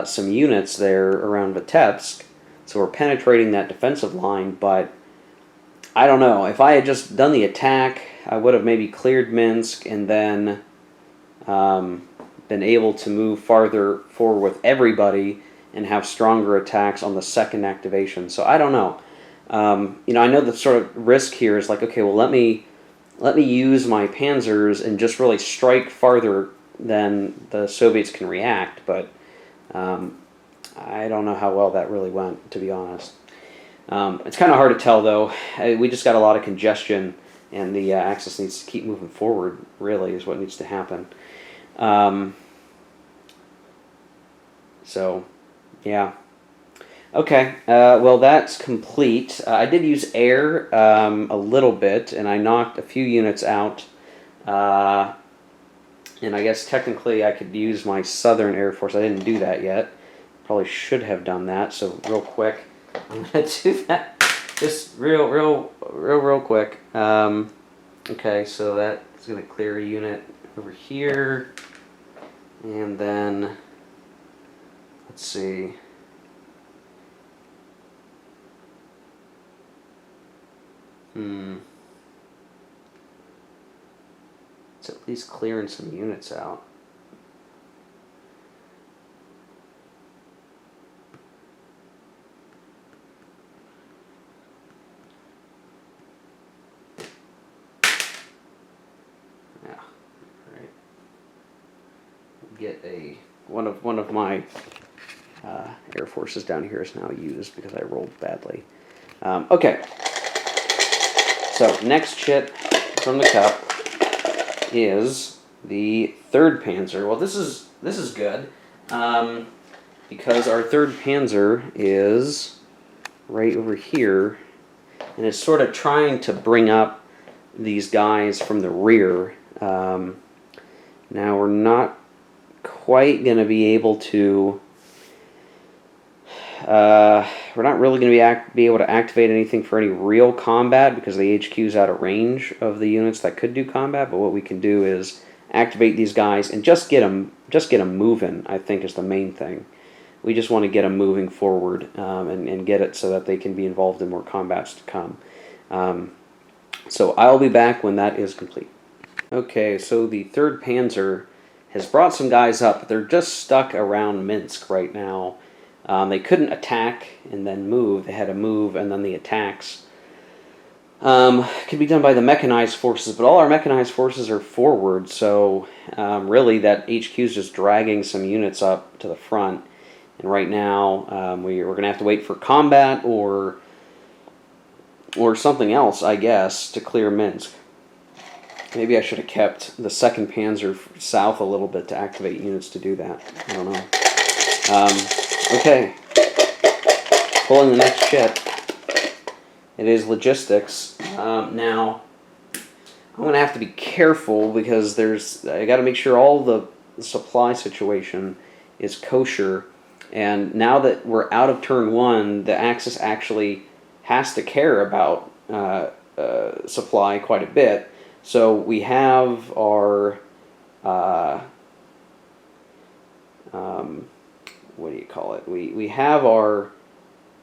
some units there around Vitebsk. So we're penetrating that defensive line, but I don't know. If I had just done the attack, I would have maybe cleared Minsk and then been able to move farther forward with everybody and have stronger attacks on the 2nd activation. So I don't know. I know the sort of risk here is like, okay, well, let me use my panzers and just really strike farther than the Soviets can react, but I don't know how well that really went, to be honest. It's kind of hard to tell, though. We just got a lot of congestion, and the Axis needs to keep moving forward, really, is what needs to happen. So, yeah. Okay, well, that's complete. I did use air a little bit, and I knocked a few units out. And I guess technically I could use my Southern Air Force. I didn't do that yet. Probably should have done that. So real quick, I'm gonna do that. Just real quick. Okay, so that's gonna clear a unit over here, and then let's see. It's at least clearing some units out. Yeah, right. Get one of my air forces down here is now used because I rolled badly. Okay. So next chit from the cup is the 3rd Panzer. Well, this is good because our 3rd Panzer is right over here and is sort of trying to bring up these guys from the rear. Now we're not quite going to be able to we're not really going to be able to activate anything for any real combat because the HQ is out of range of the units that could do combat. But what we can do is activate these guys and just get them moving. I think is the main thing. We just want to get them moving forward and get it so that they can be involved in more combats to come. So I'll be back when that is complete. Okay, so the 3rd Panzer has brought some guys up, but they're just stuck around Minsk right now. They couldn't attack and then move. They had to move, and then the attacks could be done by the mechanized forces, but all our mechanized forces are forward, so really that HQ is just dragging some units up to the front. And right now, we're going to have to wait for combat or something else, I guess, to clear Minsk. Maybe I should have kept the 2nd Panzer south a little bit to activate units to do that. I don't know. Okay. Pulling the next ship. It is logistics. Now, I'm going to have to be careful because I got to make sure all the supply situation is kosher. And now that we're out of turn 1, the Axis actually has to care about supply quite a bit. So we have our, what do you call it? We have our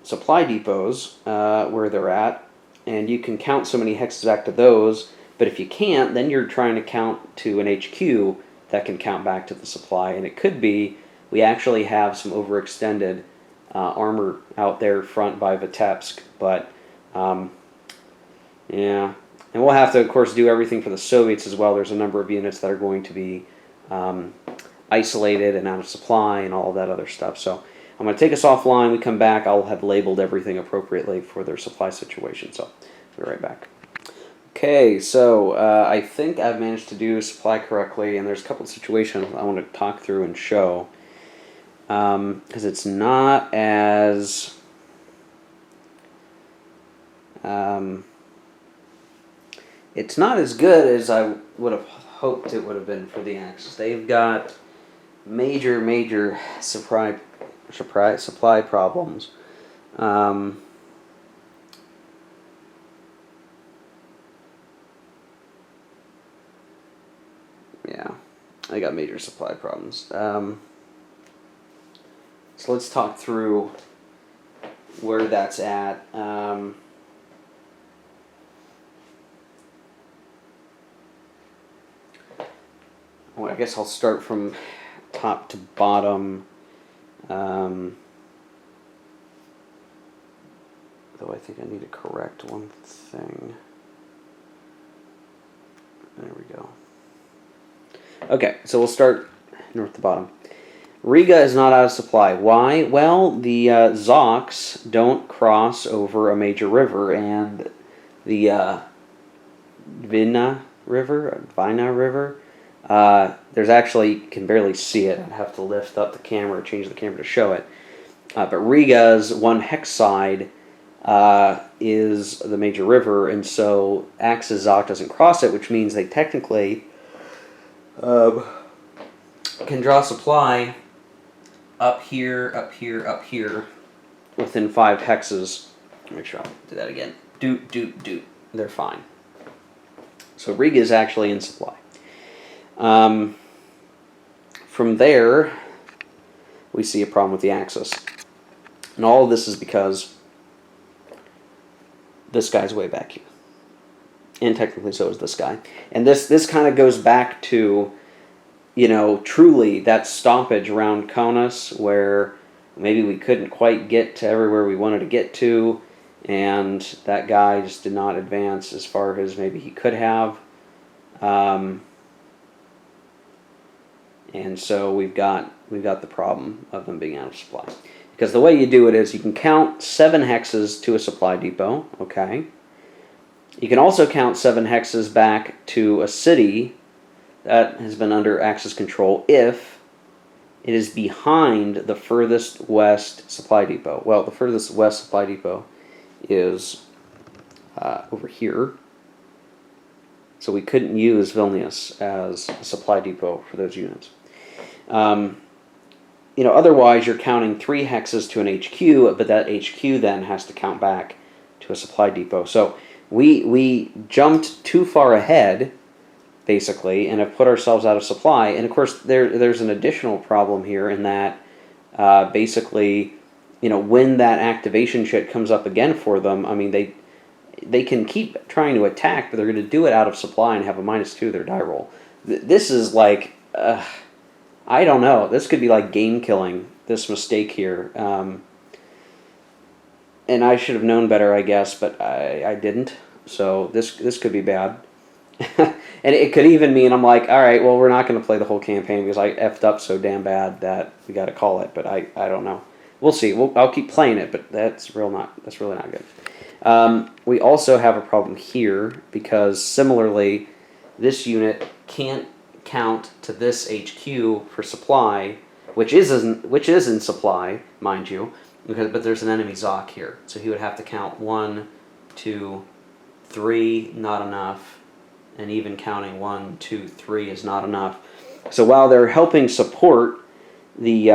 supply depots where they're at, and you can count so many hexes back to those, but if you can't, then you're trying to count to an HQ that can count back to the supply, and it could be we actually have some overextended armor out there front by Vitebsk, but yeah. And we'll have to, of course, do everything for the Soviets as well. There's a number of units that are going to be isolated and out of supply and all of that other stuff. So I'm going to take us offline. We come back. I'll have labeled everything appropriately for their supply situation. So I'll be right back. Okay, so I think I've managed to do supply correctly, and there's a couple of situations I want to talk through and show. Because it's not as... it's not as good as I would have hoped it would have been for the Axis. They've got major supply problems. Yeah, I got major supply problems. So let's talk through where that's at. Well, I guess I'll start from top to bottom. Though I think I need to correct one thing. There we go. Okay, so we'll start north to bottom. Riga is not out of supply. Why? Well, the Zoks don't cross over a major river, and the Vina River, there's actually, you can barely see it. I'd have to lift up the camera, change the camera to show it. But Riga's one hex side is the major river, and so Axis Zok doesn't cross it, which means they technically can draw supply up here, within 5 hexes. Make sure I'll do that again. Doot. They're fine. So Riga is actually in supply. From there, we see a problem with the Axis. And all of this is because this guy's way back here. And technically so is this guy. And this kind of goes back to, you know, truly that stoppage around Kaunas where maybe we couldn't quite get to everywhere we wanted to get to, and that guy just did not advance as far as maybe he could have. And so we've got the problem of them being out of supply. Because the way you do it is you can count 7 hexes to a supply depot, okay? You can also count 7 hexes back to a city that has been under Axis control if it is behind the furthest west supply depot. Well, the furthest west supply depot is over here. So we couldn't use Vilnius as a supply depot for those units. otherwise you're counting 3 hexes to an HQ, but that HQ then has to count back to a supply depot. So we jumped too far ahead, basically, and have put ourselves out of supply. And of course, there's an additional problem here in that basically, when that activation shit comes up again for them, I mean, they can keep trying to attack, but they're going to do it out of supply and have a -2 to their die roll. This is like, I don't know. This could be like game killing, this mistake here. And I should have known better, I guess, but I didn't. So this could be bad. And it could even mean I'm like, all right, well, we're not going to play the whole campaign because I effed up so damn bad that we got to call it. But I don't know. We'll see. I'll keep playing it, but that's really not good. We also have a problem here because similarly, this unit can't count to this HQ for supply, which is in supply, mind you, but there's an enemy Zoc here, so he would have to count 1, 2, 3, not enough. And even counting 1, 2, 3 is not enough. So while they're helping support the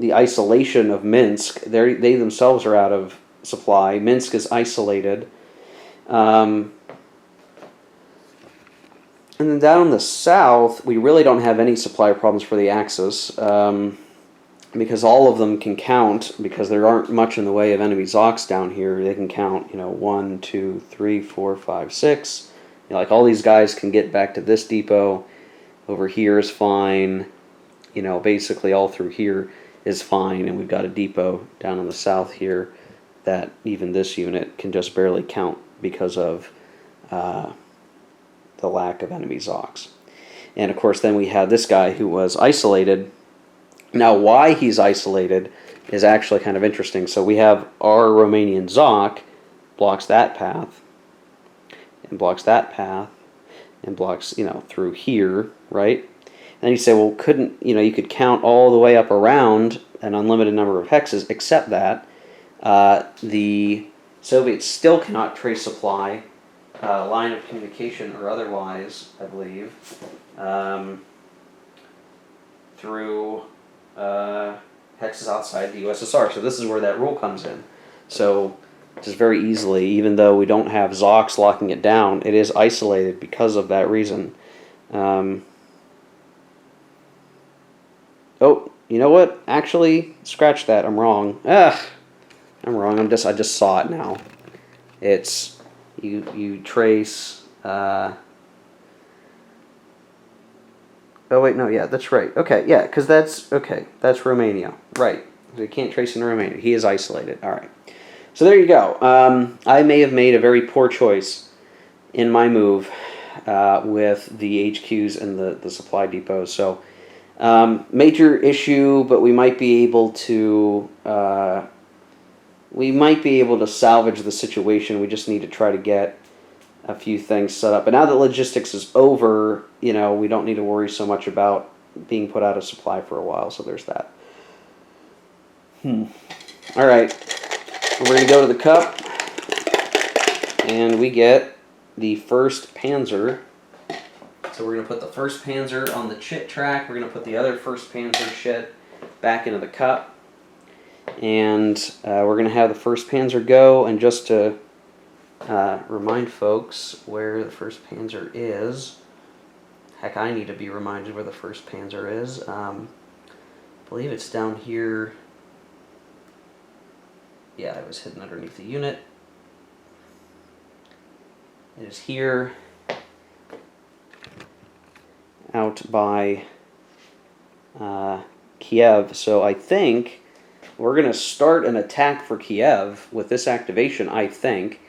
isolation of Minsk, they themselves are out of supply. Minsk is isolated. And then down in the south, we really don't have any supply problems for the Axis, because all of them can count, because there aren't much in the way of enemy Zocs down here. They can count, 1, 2, 3, 4, 5, 6. Like all these guys can get back to this depot. Over here is fine. Basically all through here is fine. And we've got a depot down in the south here that even this unit can just barely count because of the lack of enemy Zocs. And of course then we have this guy who was isolated. Now why he's isolated is actually kind of interesting. So we have our Romanian Zoc blocks that path. And blocks that path, and blocks, through here, right? And then you say, well, you could count all the way up around an unlimited number of hexes, except that the Soviets still cannot trace supply, line of communication or otherwise, I believe, through hexes outside the USSR. So this is where that rule comes in. So just very easily, even though we don't have Zocs locking it down, it is isolated because of that reason. Oh, you know what? Actually, scratch that. I'm wrong. I'm wrong. I just saw it now. It's you trace. Oh wait, no, yeah, that's right. Okay, yeah, because that's Romania, right? You can't trace in Romania. He is isolated. All right. So there you go. I may have made a very poor choice in my move with the HQs and the supply depots. So major issue, but we might be able to salvage the situation. We just need to try to get a few things set up. But now that logistics is over, we don't need to worry so much about being put out of supply for a while. So there's that. All right. We're going to go to the cup, and we get the 1st Panzer. So we're going to put the 1st Panzer on the chit track. We're going to put the other 1st Panzer shit back into the cup. And we're going to have the 1st Panzer go. And just to remind folks where the 1st Panzer is, heck, I need to be reminded where the 1st Panzer is. I believe it's down here. Yeah, it was hidden underneath the unit. It is here, out by Kiev. So I think we're going to start an attack for Kiev with this activation, I think.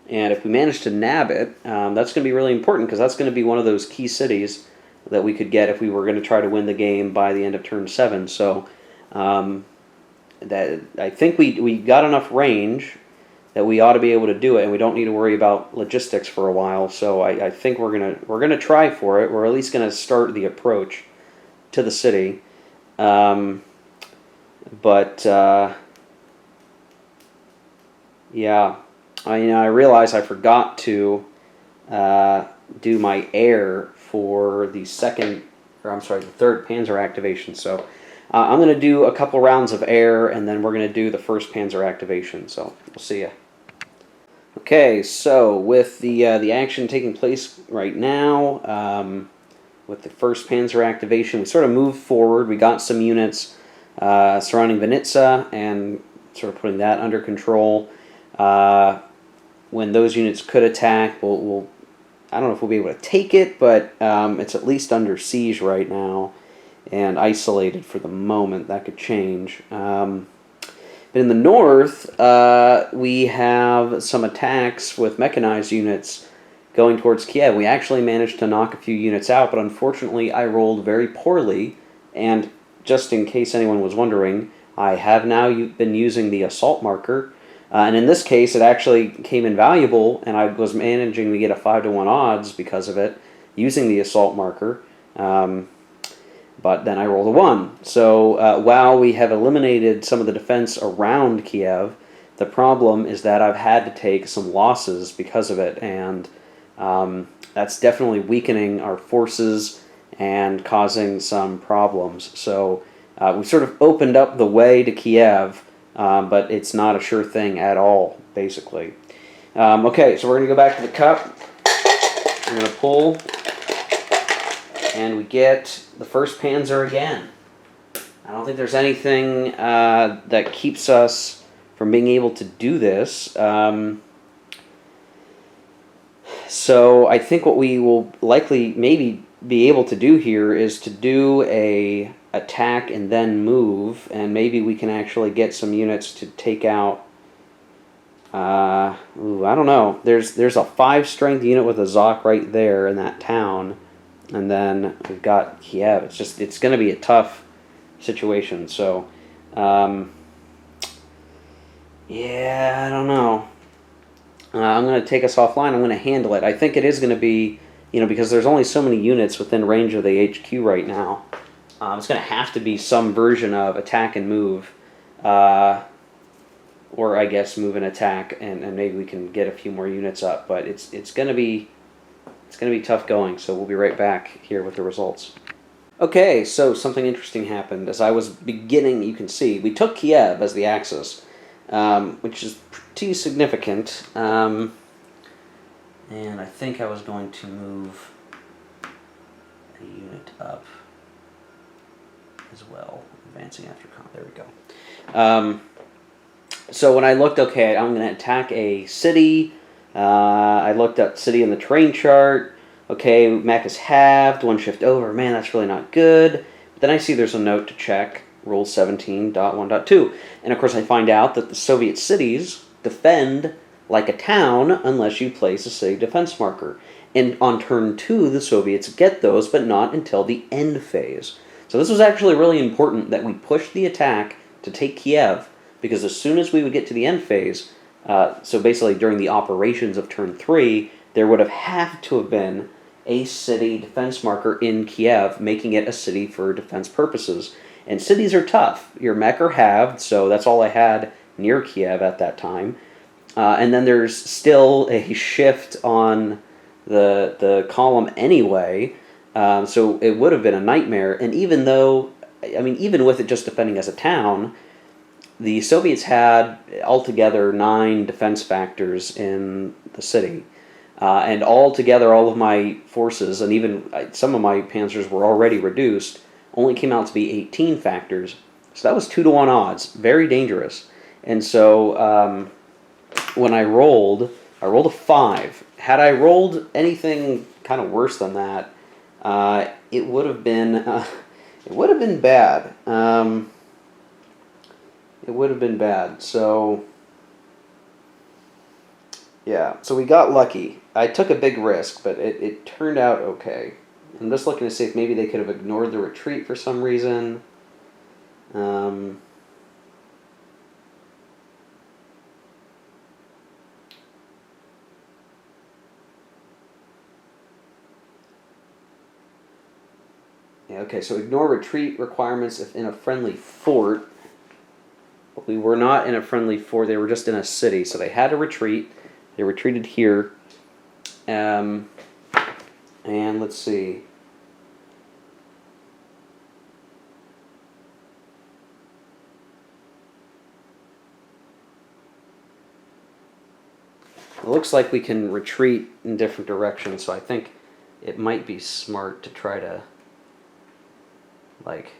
And if we manage to nab it, that's going to be really important, because that's going to be one of those key cities that we could get if we were going to try to win the game by the end of turn 7. So that I think we got enough range that we ought to be able to do it, and we don't need to worry about logistics for a while. So I think we're gonna try for it. We're at least gonna start the approach to the city. Yeah, I realize I forgot to do my air for the 3rd Panzer activation. So I'm going to do a couple rounds of air, and then we're going to do the first Panzer activation. So we'll see ya. Okay, so with the action taking place right now, with the first Panzer activation, we sort of moved forward. We got some units surrounding Vinitsa and sort of putting that under control. When those units could attack, I don't know if we'll be able to take it, but it's at least under siege right now and isolated for the moment. That could change. But in the north, we have some attacks with mechanized units going towards Kiev. We actually managed to knock a few units out, but unfortunately I rolled very poorly. And just in case anyone was wondering, I have now been using the assault marker. And in this case, it actually came invaluable, and I was managing to get a 5-to-1 odds because of it, using the assault marker. But then I rolled a 1. So while we have eliminated some of the defense around Kiev, the problem is that I've had to take some losses because of it, and that's definitely weakening our forces and causing some problems. So we sort of opened up the way to Kiev, but it's not a sure thing at all, basically. Okay, so we're going to go back to the cup. We're going to pull, and we get the first Panzer again. I don't think there's anything that keeps us from being able to do this. So I think what we will likely maybe be able to do here is to do a attack and then move, and maybe we can actually get some units to take out. I don't know. There's a 5 strength unit with a Zoc right there in that town, and then we've got Kiev. It's going to be a tough situation. So, yeah, I don't know. I'm going to take us offline. I'm going to handle it. I think it is going to be, because there's only so many units within range of the HQ right now. It's going to have to be some version of attack and move, or I guess move and attack, and maybe we can get a few more units up. But it's going to be tough going. So we'll be right back here with the results. Okay, so something interesting happened as I was beginning. You can see we took Kiev as the axis, which is pretty significant. And I think I was going to move a unit up as well, advancing after combat. There we go. So when I looked, okay, I'm going to attack a city. I looked up city in the terrain chart. Okay, mech is halved, 1 shift over. Man, that's really not good. But then I see there's a note to check, rule 17.1.2. And of course I find out that the Soviet cities defend like a town unless you place a city defense marker. And on turn 2, the Soviets get those, but not until the end phase. So this was actually really important that we pushed the attack to take Kiev, because as soon as we would get to the end phase, so basically during the operations of turn 3, there would have to have been a city defense marker in Kiev, making it a city for defense purposes. And cities are tough. Your mech are halved, so that's all I had near Kiev at that time. And then there's still a shift on the column anyway, so it would have been a nightmare. And even with it just defending as a town, the Soviets had altogether 9 defense factors in the city. And altogether, all of my forces, and even some of my panzers were already reduced, only came out to be 18 factors. So that was 2-to-1 odds. Very dangerous. And so when I rolled a 5. Had I rolled anything kind of worse than that, it would have been bad. It would have been bad. So yeah, so we got lucky. I took a big risk, but it turned out okay. I'm just looking to see if maybe they could have ignored the retreat for some reason. Yeah, okay, so ignore retreat requirements if in a friendly fort. But we were not in a friendly fort, they were just in a city, so they had to retreat. They retreated here. And let's see. it looks like we can retreat in different directions, so I think it might be smart to try to, like,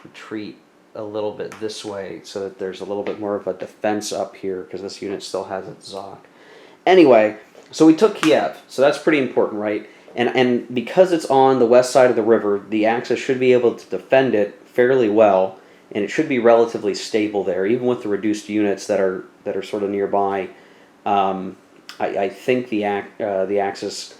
retreat a little bit this way so that there's a little bit more of a defense up here, because this unit still has its Zoc. Anyway, so we took Kiev, so that's pretty important, right? And because it's on the west side of the river, the Axis should be able to defend it fairly well, and it should be relatively stable there, even with the reduced units that are sort of nearby. I think the Axis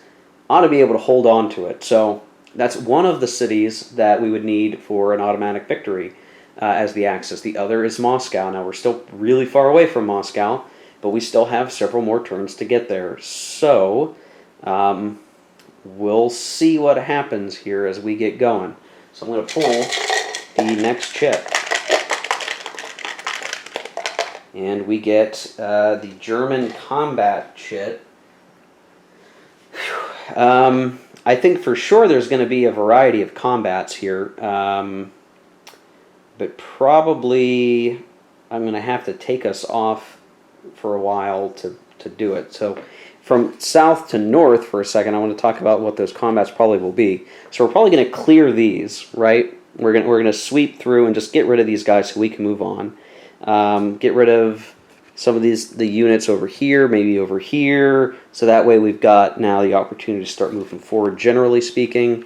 ought to be able to hold on to it. So that's one of the cities that we would need for an automatic victory as the Axis. The other is Moscow. Now, we're still really far away from Moscow, but we still have several more turns to get there. So we'll see what happens here as we get going. So I'm going to pull the next chip. And we get the German combat chit. I think for sure there's going to be a variety of combats here. But probably I'm going to have to take us off for a while to do it. So from south to north for a second, I want to talk about what those combats probably will be. So we're probably going to clear these, right? We're going to sweep through and just get rid of these guys so we can move on. Get rid of some of the units over here, maybe over here, so that way we've got now the opportunity to start moving forward. Generally speaking,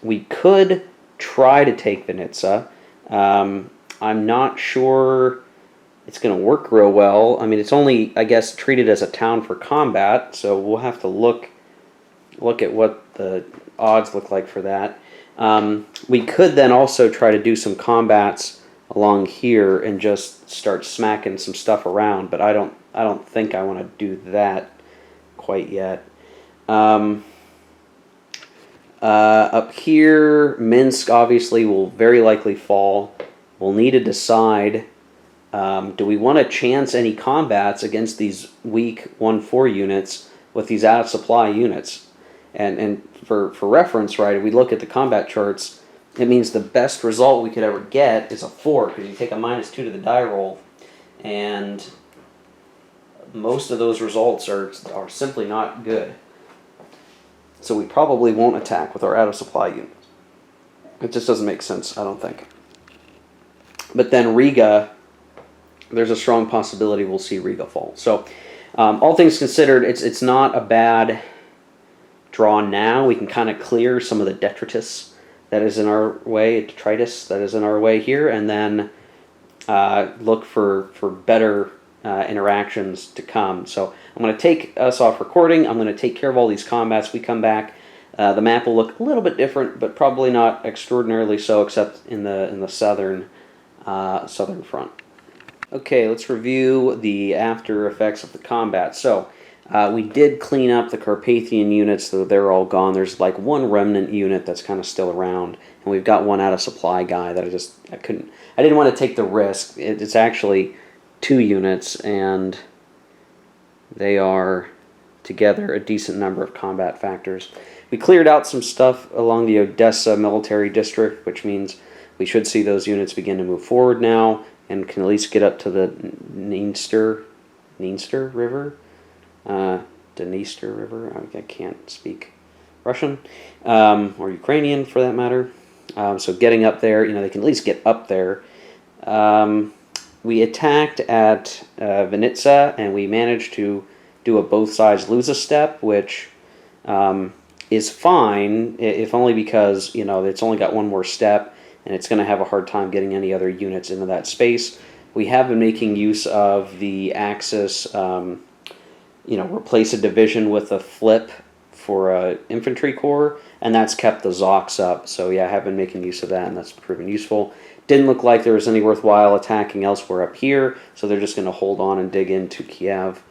we could try to take Vinitsa. I'm not sure it's going to work real well. I mean, it's only, I guess, treated as a town for combat, so we'll have to look at what the odds look like for that. We could then also try to do some combats along here and just start smacking some stuff around, but I don't think I want to do that quite yet. Up here, Minsk obviously will very likely fall. We'll need to decide, do we want to chance any combats against these weak 1-4 units with these out of supply units? And for reference, right, if we look at the combat charts, it means the best result we could ever get is a 4, because you take a -2 to the die roll, and most of those results are simply not good. So we probably won't attack with our out-of-supply units. It just doesn't make sense, I don't think. But then Riga, there's a strong possibility we'll see Riga fall. So all things considered, it's not a bad draw now. We can kind of clear some of the detritus that is in our way, detritus that is in our way here, and then look for better interactions to come. So I'm going to take us off recording. I'm going to take care of all these combats. We come back. The map will look a little bit different, but probably not extraordinarily so, except in the southern front. Okay, let's review the after effects of the combat. So we did clean up the Carpathian units, so they're all gone. There's like one remnant unit that's kind of still around, and we've got one out of supply guy that I didn't want to take the risk. It's actually 2 units, and they are together a decent number of combat factors. We cleared out some stuff along the Odessa military district, which means we should see those units begin to move forward now, and can at least get up to the Dniester River. Dniester River. I can't speak Russian or Ukrainian for that matter. So getting up there, they can at least get up there. We attacked at Vinitsa, and we managed to do a both sides lose a step, which is fine, if only because it's only got one more step, and it's going to have a hard time getting any other units into that space. We have been making use of the Axis. Replace a division with a flip for an infantry corps, and that's kept the Zocs up. So yeah, I have been making use of that, and that's proven useful. Didn't look like there was any worthwhile attacking elsewhere up here, so they're just going to hold on and dig into Kiev.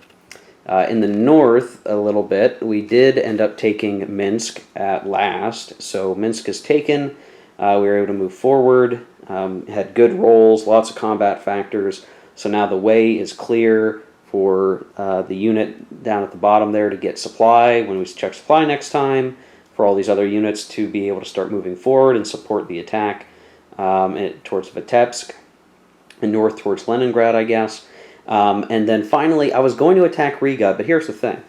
In the north, a little bit, we did end up taking Minsk at last. So Minsk is taken. We were able to move forward, had good rolls, lots of combat factors. So now the way is clear for the unit down at the bottom there to get supply when we check supply next time, for all these other units to be able to start moving forward and support the attack towards Vitebsk and north towards Leningrad, I guess. And then finally, I was going to attack Riga, but here's the thing.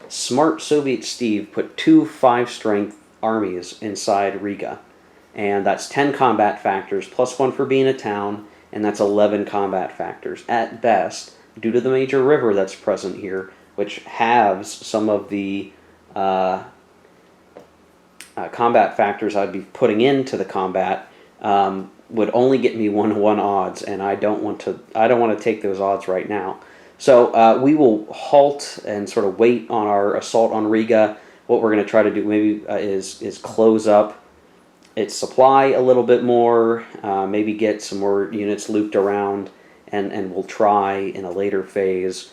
Smart Soviet Steve put 2 5-strength armies inside Riga. And that's 10 combat factors, plus 1 for being a town, and that's 11 combat factors at best, due to the major river that's present here, which halves some of the combat factors I'd be putting into the combat. Would only get me 1-to-1 odds, and I don't want to take those odds right now. So we will halt and sort of wait on our assault on Riga. What we're going to try to do maybe is close up its supply a little bit more, maybe get some more units looped around, and we'll try in a later phase.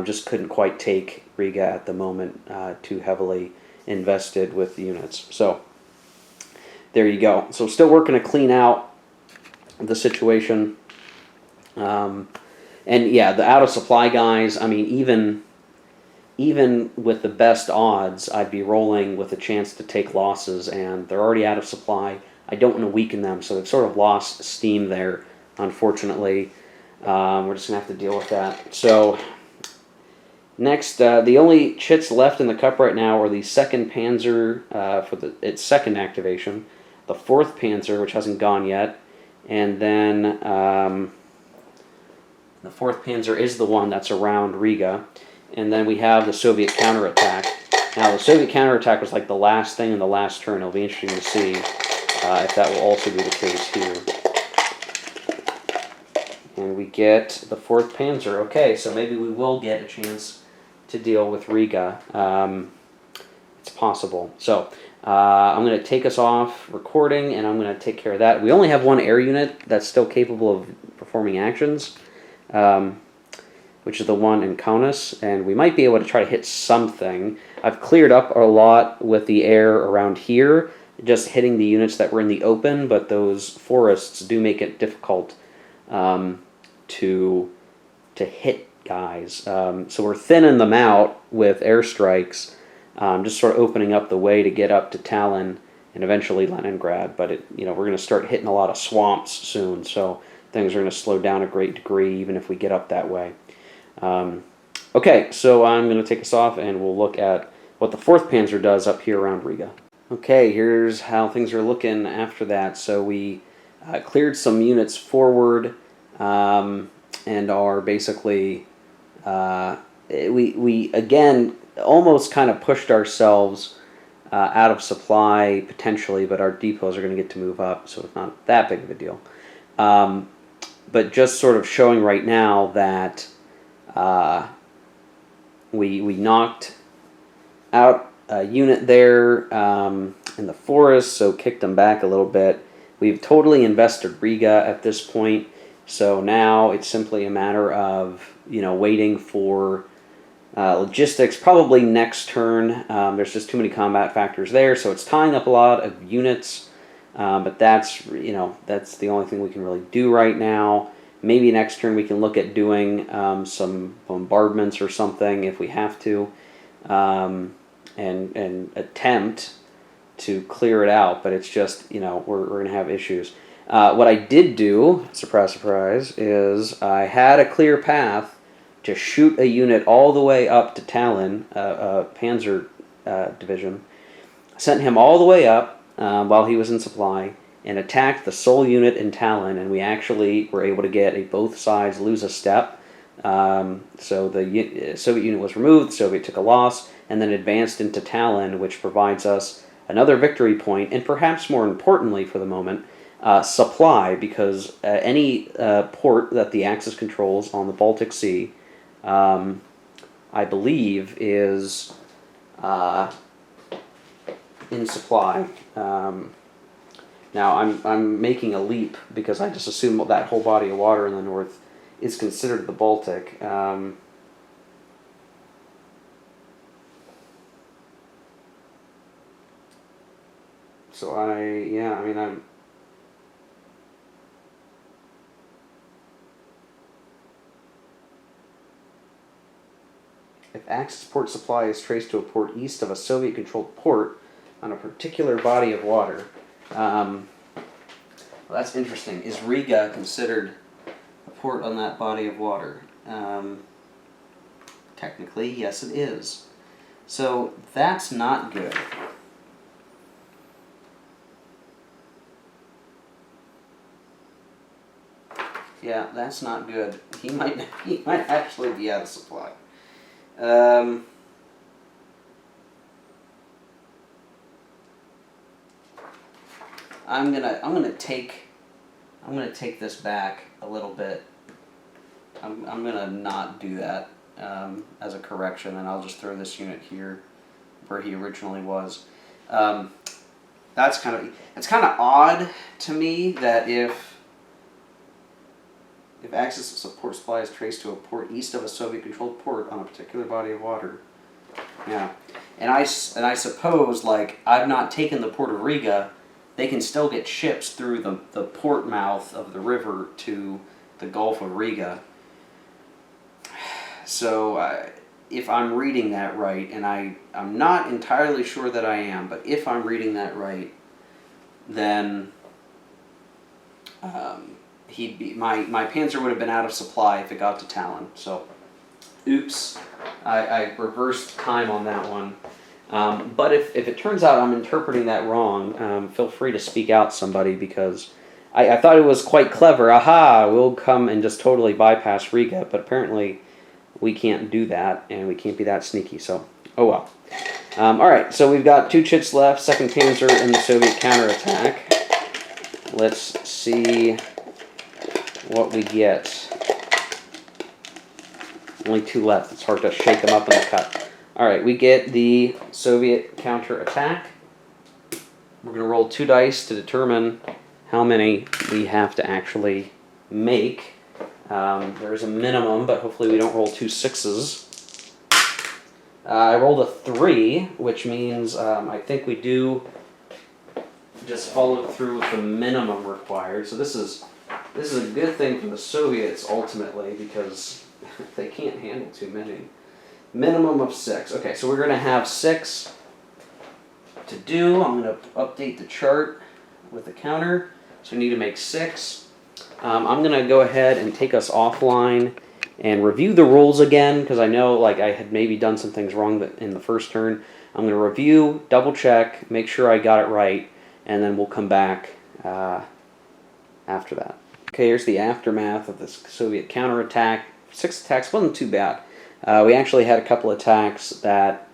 Just couldn't quite take Riga at the moment, too heavily invested with units. So there you go. So still working to clean out the situation. And yeah, the out of supply guys, I mean, even with the best odds, I'd be rolling with a chance to take losses, and they're already out of supply. I don't want to weaken them, so they've sort of lost steam there, unfortunately. We're just going to have to deal with that. So next, the only chits left in the cup right now are the 2nd Panzer for its second activation, the 4th Panzer, which hasn't gone yet, and then the 4th Panzer is the one that's around Riga. And then we have the Soviet counterattack. Now, the Soviet counterattack was like the last thing in the last turn. It'll be interesting to see if that will also be the case here. And we get the 4th Panzer. Okay, so maybe we will get a chance to deal with Riga. It's possible. So I'm going to take us off recording, and I'm going to take care of that. We only have 1 air unit that's still capable of performing actions, which is the one in Kaunas, and we might be able to try to hit something. I've cleared up a lot with the air around here, just hitting the units that were in the open, but those forests do make it difficult to hit guys. So we're thinning them out with airstrikes, just sort of opening up the way to get up to Tallinn and eventually Leningrad. But we're going to start hitting a lot of swamps soon, so things are going to slow down a great degree, even if we get up that way. Okay, so I'm going to take us off, and we'll look at what the 4th Panzer does up here around Riga. Okay, here's how things are looking after that. So we cleared some units forward, and are basically we again almost kind of pushed ourselves out of supply potentially, but our depots are going to get to move up, so it's not that big of a deal. But just sort of showing right now that we knocked out a unit there in the forest, so kicked them back a little bit. We've totally invested Riga at this point, so now it's simply a matter of waiting for logistics. Probably next turn. There's just too many combat factors there, so it's tying up a lot of units. But that's the only thing we can really do right now. Maybe next turn we can look at doing some bombardments or something if we have to, and attempt to clear it out. But it's just we're going to have issues. What I did do, surprise, surprise, is I had a clear path to shoot a unit all the way up to Tallinn, Panzer division. Sent him all the way up while he was in supply, and attacked the sole unit in Tallinn, and we actually were able to get both sides lose a step. So the Soviet unit was removed, the Soviet took a loss, and then advanced into Tallinn, which provides us another victory point, and perhaps more importantly for the moment, supply, because any port that the Axis controls on the Baltic Sea, I believe, is in supply. Now I'm making a leap because I just assume that whole body of water in the north is considered the Baltic. So I'm. If Axis port supply is traced to a port east of a Soviet-controlled port on a particular body of water. Well, that's interesting. Is Riga considered a port on that body of water? Technically, yes it is. So that's not good. Yeah, that's not good. He might actually be out of supply. I'm gonna take this back a little bit. I'm gonna not do that as a correction, and I'll just throw this unit here where he originally was. That's kind of odd to me that if access to support supply is traced to a port east of a Soviet-controlled port on a particular body of water. Yeah, and I suppose, like, I've not taken the port of Riga, they can still get ships through the port mouth of the river to the Gulf of Riga. So if I'm reading that right, and I'm not entirely sure that I am, but if I'm reading that right, then he'd be my Panzer would have been out of supply if it got to Tallinn. So, oops, I reversed time on that one. But if it turns out I'm interpreting that wrong, feel free to speak out, somebody, because I thought it was quite clever. Aha, we'll come and just totally bypass Riga, but apparently we can't do that, and we can't be that sneaky, so oh well. Alright, so we've got 2 chits left, 2nd Panzer in the Soviet counterattack. Let's see what we get. Only 2 left. It's hard to shake them up in the cut. Alright, we get the Soviet counterattack. We're going to roll 2 dice to determine how many we have to actually make. There is a minimum, but hopefully we don't roll 2 6s. I rolled a 3, which means I think we do just follow through with the minimum required. So this is a good thing for the Soviets ultimately, because they can't handle too many. Minimum of 6. Okay, so we're going to have 6 to do. I'm going to update the chart with the counter. So we need to make 6. I'm going to go ahead and take us offline and review the rules again, because I know, like, I had maybe done some things wrong in the first turn. I'm going to review, double check, make sure I got it right, and then we'll come back after that. Okay, here's the aftermath of this Soviet counterattack. 6 attacks wasn't too bad. We actually had a couple attacks that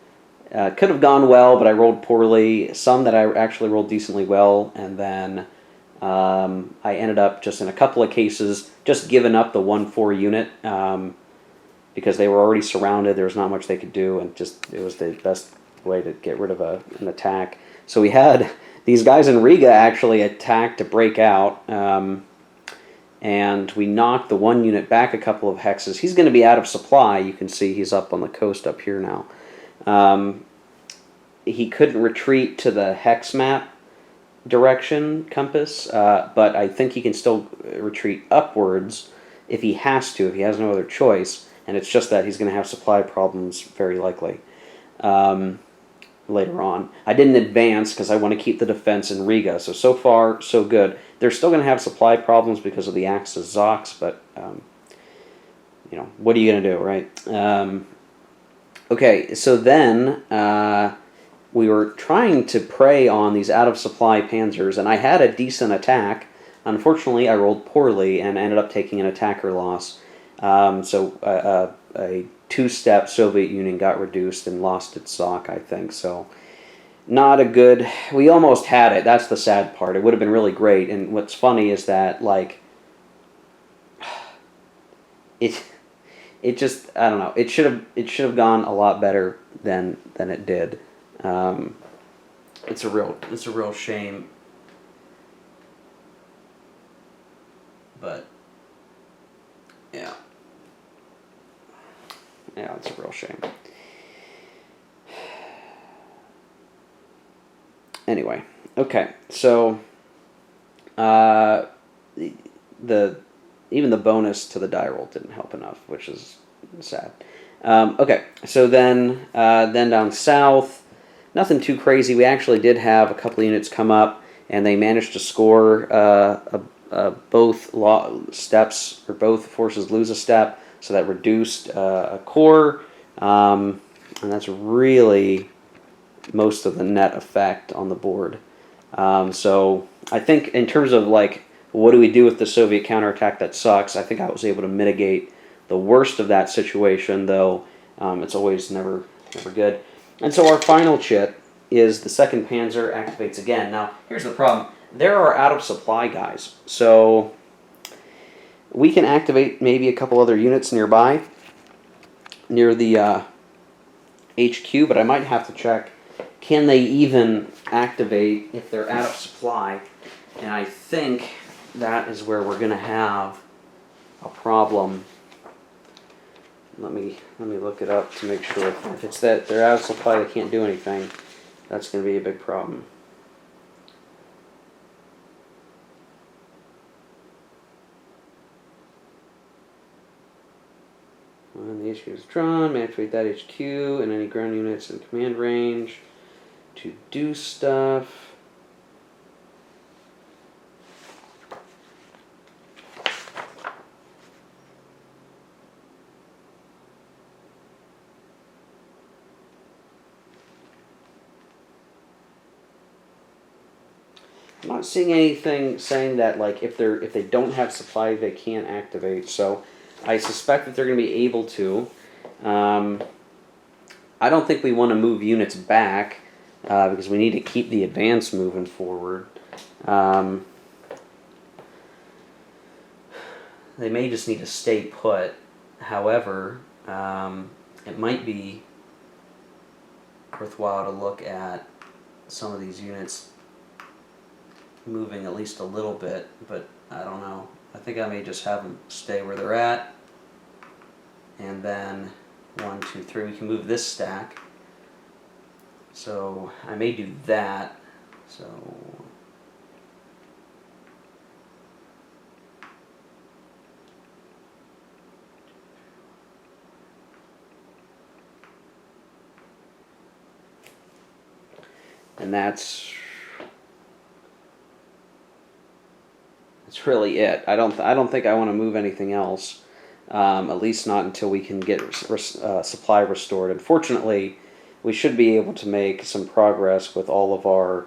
could have gone well, but I rolled poorly. Some that I actually rolled decently well, and then I ended up just in a couple of cases just giving up the 1-4 unit because they were already surrounded. There was not much they could do, and it was the best way to get rid of an attack. So we had these guys in Riga actually attack to break out, and we knocked the 1 unit back a couple of hexes. He's going to be out of supply. You can see he's up on the coast up here now. He couldn't retreat to the hex map direction compass, but I think he can still retreat upwards if he has to, if he has no other choice, and it's just that he's going to have supply problems very likely later on. I didn't advance because I want to keep the defense in Riga, so far so good. They're still going to have supply problems because of the Axis Zoks, but you know, what are you going to do, right? Okay, so then we were trying to prey on these out-of-supply panzers, and I had a decent attack. Unfortunately, I rolled poorly and ended up taking an attacker loss. So a 2-step Soviet Union got reduced and lost its Zok, I think. So not a good... We almost had it. That's the sad part. It would have been really great. And what's funny is that, like, it just, I don't know. It should have gone a lot better than it did. It's a real shame, but yeah, it's a real shame. Anyway, okay, so even the bonus to the die roll didn't help enough, which is sad. Okay, so then down south. Nothing too crazy. We actually did have a couple of units come up, and they managed to score both steps, or both forces lose a step. So that reduced a core, and that's really most of the net effect on the board. So I think in terms of like, what do we do with the Soviet counterattack that sucks, I think I was able to mitigate the worst of that situation, though it's always never good. And so our final chit is the 2nd Panzer activates again. Now, here's the problem. There are out of supply guys. So we can activate maybe a couple other units nearby, near the HQ, but I might have to check, can they even activate if they're out of supply? And I think that is where we're going to have a problem. Let me look it up to make sure. If it's that they're out of supply, they can't do anything, that's going to be a big problem. When the HQ is drawn, may activate that HQ and any ground units in command range to do stuff. I'm not seeing anything saying that like if they don't have supply they can't activate. So I suspect that they're going to be able to. I don't think we want to move units back because we need to keep the advance moving forward. They may just need to stay put. However, it might be worthwhile to look at some of these units moving at least a little bit, but I don't know. I think I may just have them stay where they're at, and then 1, 2, 3, we can move this stack. So I may do that. So and that's really it. I don't think I want to move anything else, at least not until we can get supply restored. Unfortunately, we should be able to make some progress with all of our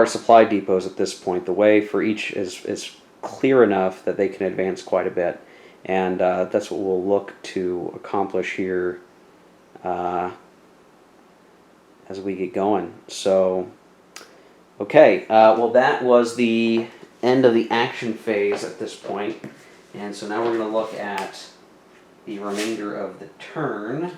supply depots at this point. The way for each is clear enough that they can advance quite a bit, and that's what we'll look to accomplish here as we get going. So. Okay, well that was the end of the action phase at this point, and so now we're going to look at the remainder of the turn.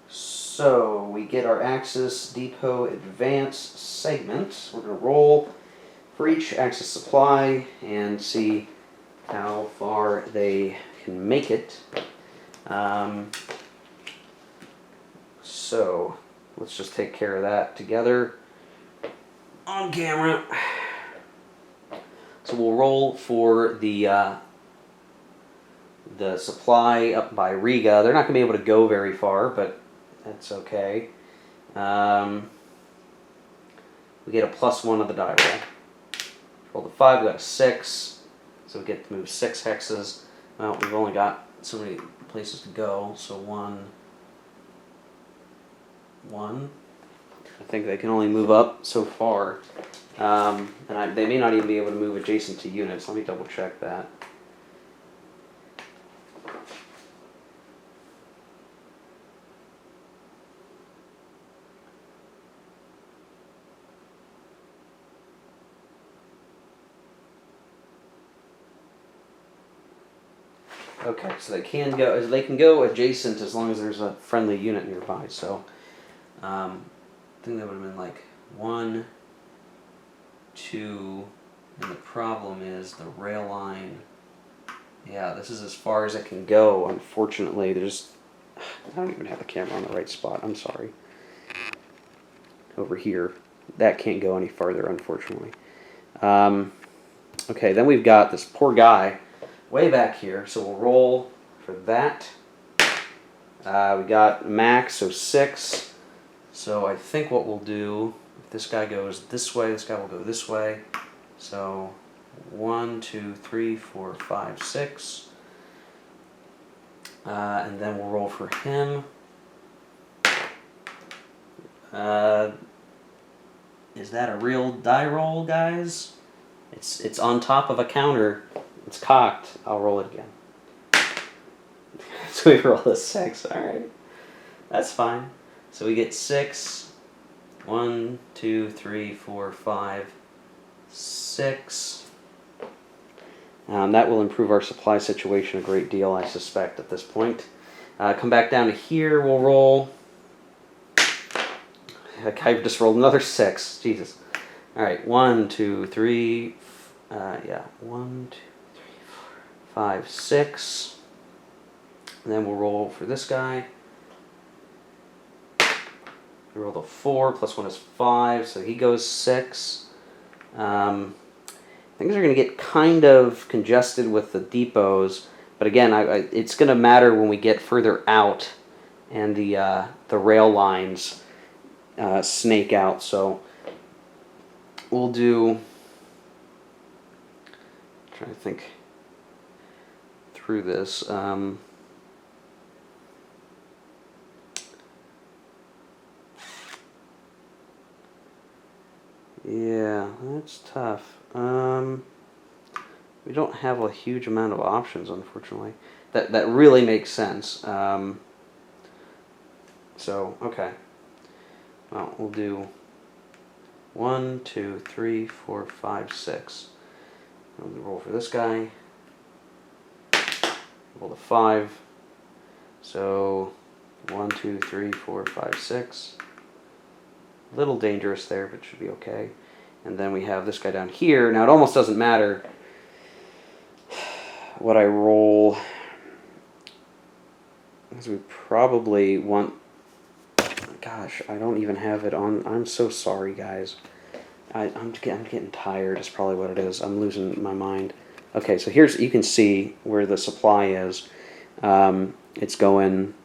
So we get our Axis Depot Advance segment. We're going to roll for each Axis supply and see how far they can make it. So let's just take care of that together on camera. So we'll roll for the supply up by Riga. They're not going to be able to go very far, but that's okay. We get a +1 of the die roll. Roll the 5, we got a 6. So we get to move 6 hexes. Well, we've only got so many places to go, so 1. I think they can only move up so far. And they may not even be able to move adjacent to units. Let me double check that. Okay, so they can go adjacent as long as there's a friendly unit nearby. So I think that would have been like 1, 2, and the problem is the rail line. Yeah, this is as far as it can go. Unfortunately, I don't even have the camera on the right spot. I'm sorry. Over here, that can't go any farther, unfortunately. Okay, then we've got this poor guy way back here, so we'll roll for that. We got max, so 6. So I think what we'll do, if this guy goes this way, this guy will go this way. So 1, 2, 3, 4, 5, 6. And then we'll roll for him. Is that a real die roll, guys? It's on top of a counter. It's cocked. I'll roll it again. So we roll a 6. All right, that's fine. So we get 6. 1, 2, 3, 4, 5, 6. That will improve our supply situation a great deal, I suspect, at this point. Come back down to here. We'll roll. I just rolled another 6. Jesus. All right. 1, 2, 3. 1, 2, 3, 4, 5, 6. And then we'll roll for this guy. We rolled a 4. Plus 1 is 5. So he goes 6. Things are going to get kind of congested with the depots. But again, it's going to matter when we get further out and the rail lines snake out. So we'll do. Trying to think through this. Yeah, that's tough. We don't have a huge amount of options, unfortunately. That really makes sense. So, okay. Well, we'll do 1, 2, 3, 4, 5, 6. We'll roll for this guy. Roll the 5. So 1, 2, 3, 4, 5, 6. A little dangerous there, but should be okay. And then we have this guy down here. Now it almost doesn't matter what I roll, because we probably want. Gosh, I don't even have it on. I'm so sorry, guys. I'm getting tired. Is probably what it is. I'm losing my mind. Okay, so here's, you can see where the supply is. It's going.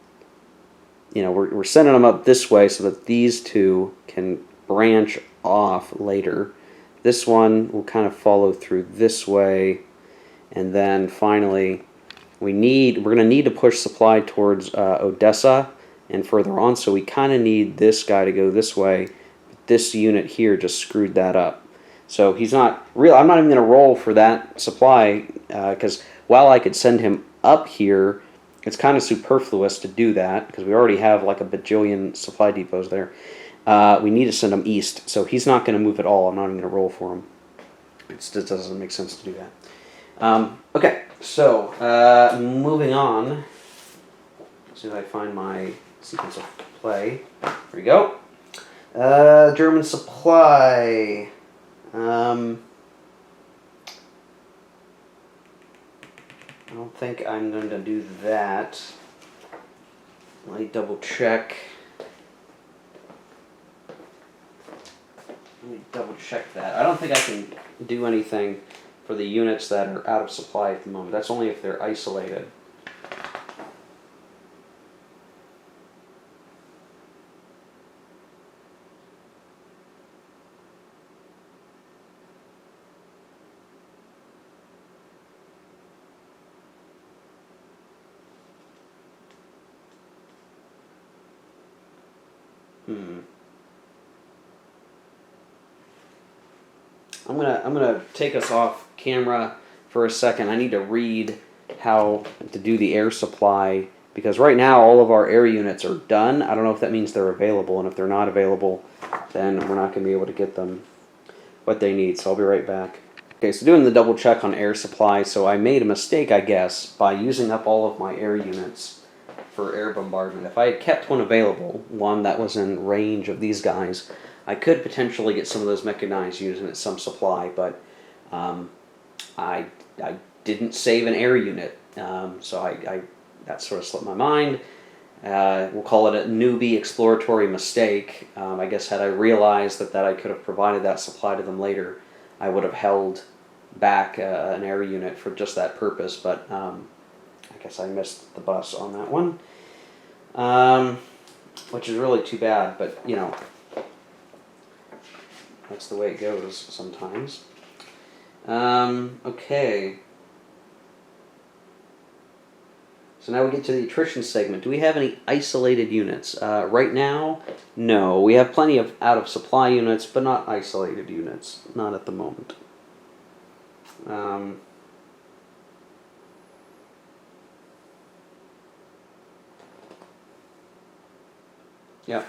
You know, we're sending them up this way so that these two can branch off later. This one will kind of follow through this way, and then finally we're going to need to push supply towards Odessa and further on, so we kind of need this guy to go this way. This unit here just screwed that up. So he's not real. I'm not even going to roll for that supply, because while I could send him up here, it's kind of superfluous to do that because we already have like a bajillion supply depots there. We need to send him east, so he's not going to move at all. I'm not even going to roll for him. It just doesn't make sense to do that. Okay, so moving on. As soon as I find my sequence of play. Here we go. German supply. I don't think I'm going to do that. Let me double check. Let me double check that. I don't think I can do anything for the units that are out of supply at the moment. That's only if they're isolated. I'm gonna take us off camera for a second. I need to read how to do the air supply, because right now all of our air units are done. I don't know if that means they're available, and if they're not available, then we're not going to be able to get them what they need. So I'll be right back. Okay, so doing the double check on air supply. So I made a mistake, I guess, by using up all of my air units for air bombardment. If I had kept one available, one that was in range of these guys, I could potentially get some of those mechanized using some supply, but I didn't save an air unit, so I that sort of slipped my mind. We'll call it a newbie exploratory mistake. I guess had I realized that I could have provided that supply to them later, I would have held back an air unit for just that purpose, but I guess I missed the bus on that one, which is really too bad, but you know, that's the way it goes sometimes. Okay. So now we get to the attrition segment. Do we have any isolated units? Right now, no. We have plenty of out-of-supply units, but not isolated units. Not at the moment. Yep.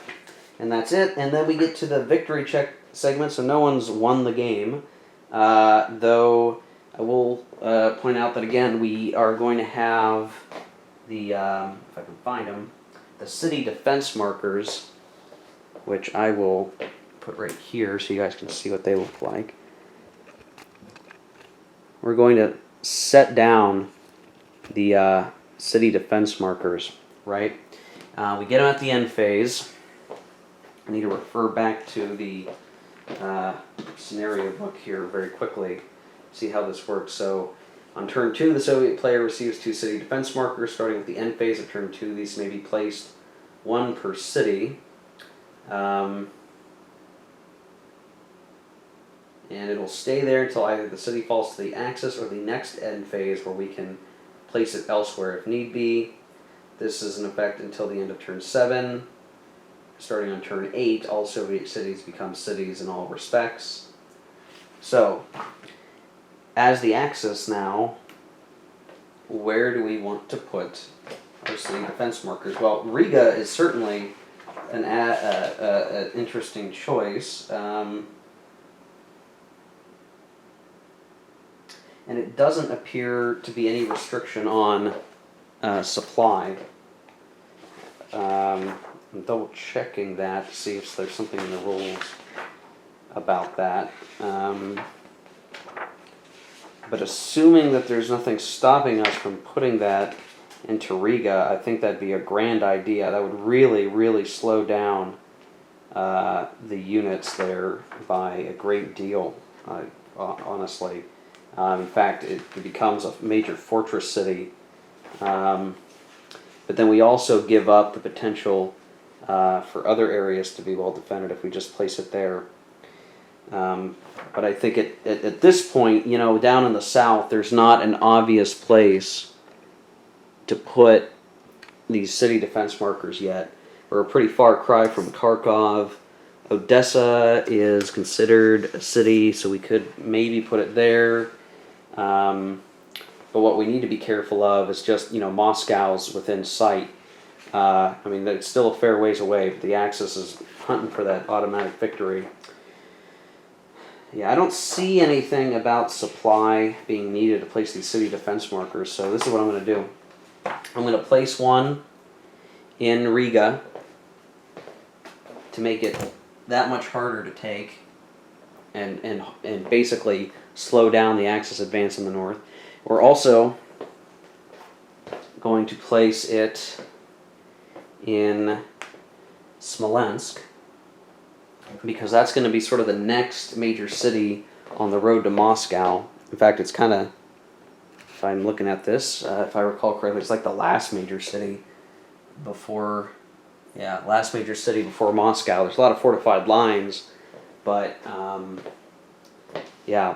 And that's it. And then we get to the victory check segment, so no one's won the game. Though I will point out that, again, we are going to have the, if I can find them, the city defense markers, which I will put right here so you guys can see what they look like. We're going to set down the city defense markers, right? We get them at the end phase. I need to refer back to the scenario book here very quickly, see how this works. So on turn 2, the Soviet player receives 2 city defense markers. Starting with the end phase of turn 2, these may be placed 1 per city. And it'll stay there until either the city falls to the Axis or the next end phase, where we can place it elsewhere if need be. This is in effect until the end of turn 7. Starting on turn 8, all Soviet cities become cities in all respects. So, as the Axis now, where do we want to put our city defense markers? Well, Riga is certainly an interesting choice. And it doesn't appear to be any restriction on supply. I'm double checking that to see if there's something in the rules about that. But assuming that there's nothing stopping us from putting that into Riga, I think that'd be a grand idea. That would really, really slow down the units there by a great deal, honestly. In fact, it becomes a major fortress city. But then we also give up the potential for other areas to be well defended if we just place it there. But I think at this point, you know, down in the south, there's not an obvious place to put these city defense markers yet. We're a pretty far cry from Kharkov. Odessa is considered a city, so we could maybe put it there. But what we need to be careful of is just, you know, Moscow's within sight. I mean, it's still a fair ways away, but the Axis is hunting for that automatic victory. Yeah, I don't see anything about supply being needed to place these city defense markers, so this is what I'm going to do. I'm going to place one in Riga to make it that much harder to take and basically slow down the Axis advance in the north. We're also going to place it in Smolensk, because that's going to be sort of the next major city on the road to Moscow. In fact, it's kind of, if I'm looking at this, if I recall correctly, it's like the last major city before, last major city before Moscow. There's a lot of fortified lines, but we'll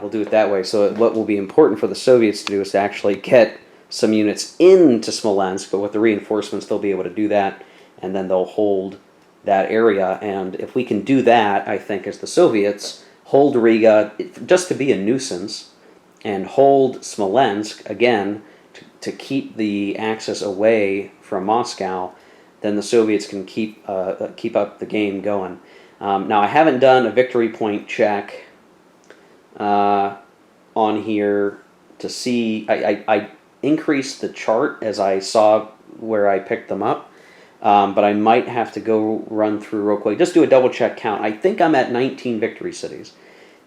do it that way. So what will be important for the Soviets to do is to actually get some units into Smolensk, but with the reinforcements, they'll be able to do that, and then they'll hold that area. And if we can do that, I think, as the Soviets, hold Riga just to be a nuisance, and hold Smolensk, again, to keep the Axis away from Moscow, then the Soviets can keep up the game going. Now, I haven't done a victory point check on here to see. I increased the chart as I saw where I picked them up. But I might have to go run through real quick. Just do a double check count. I think I'm at 19 victory cities,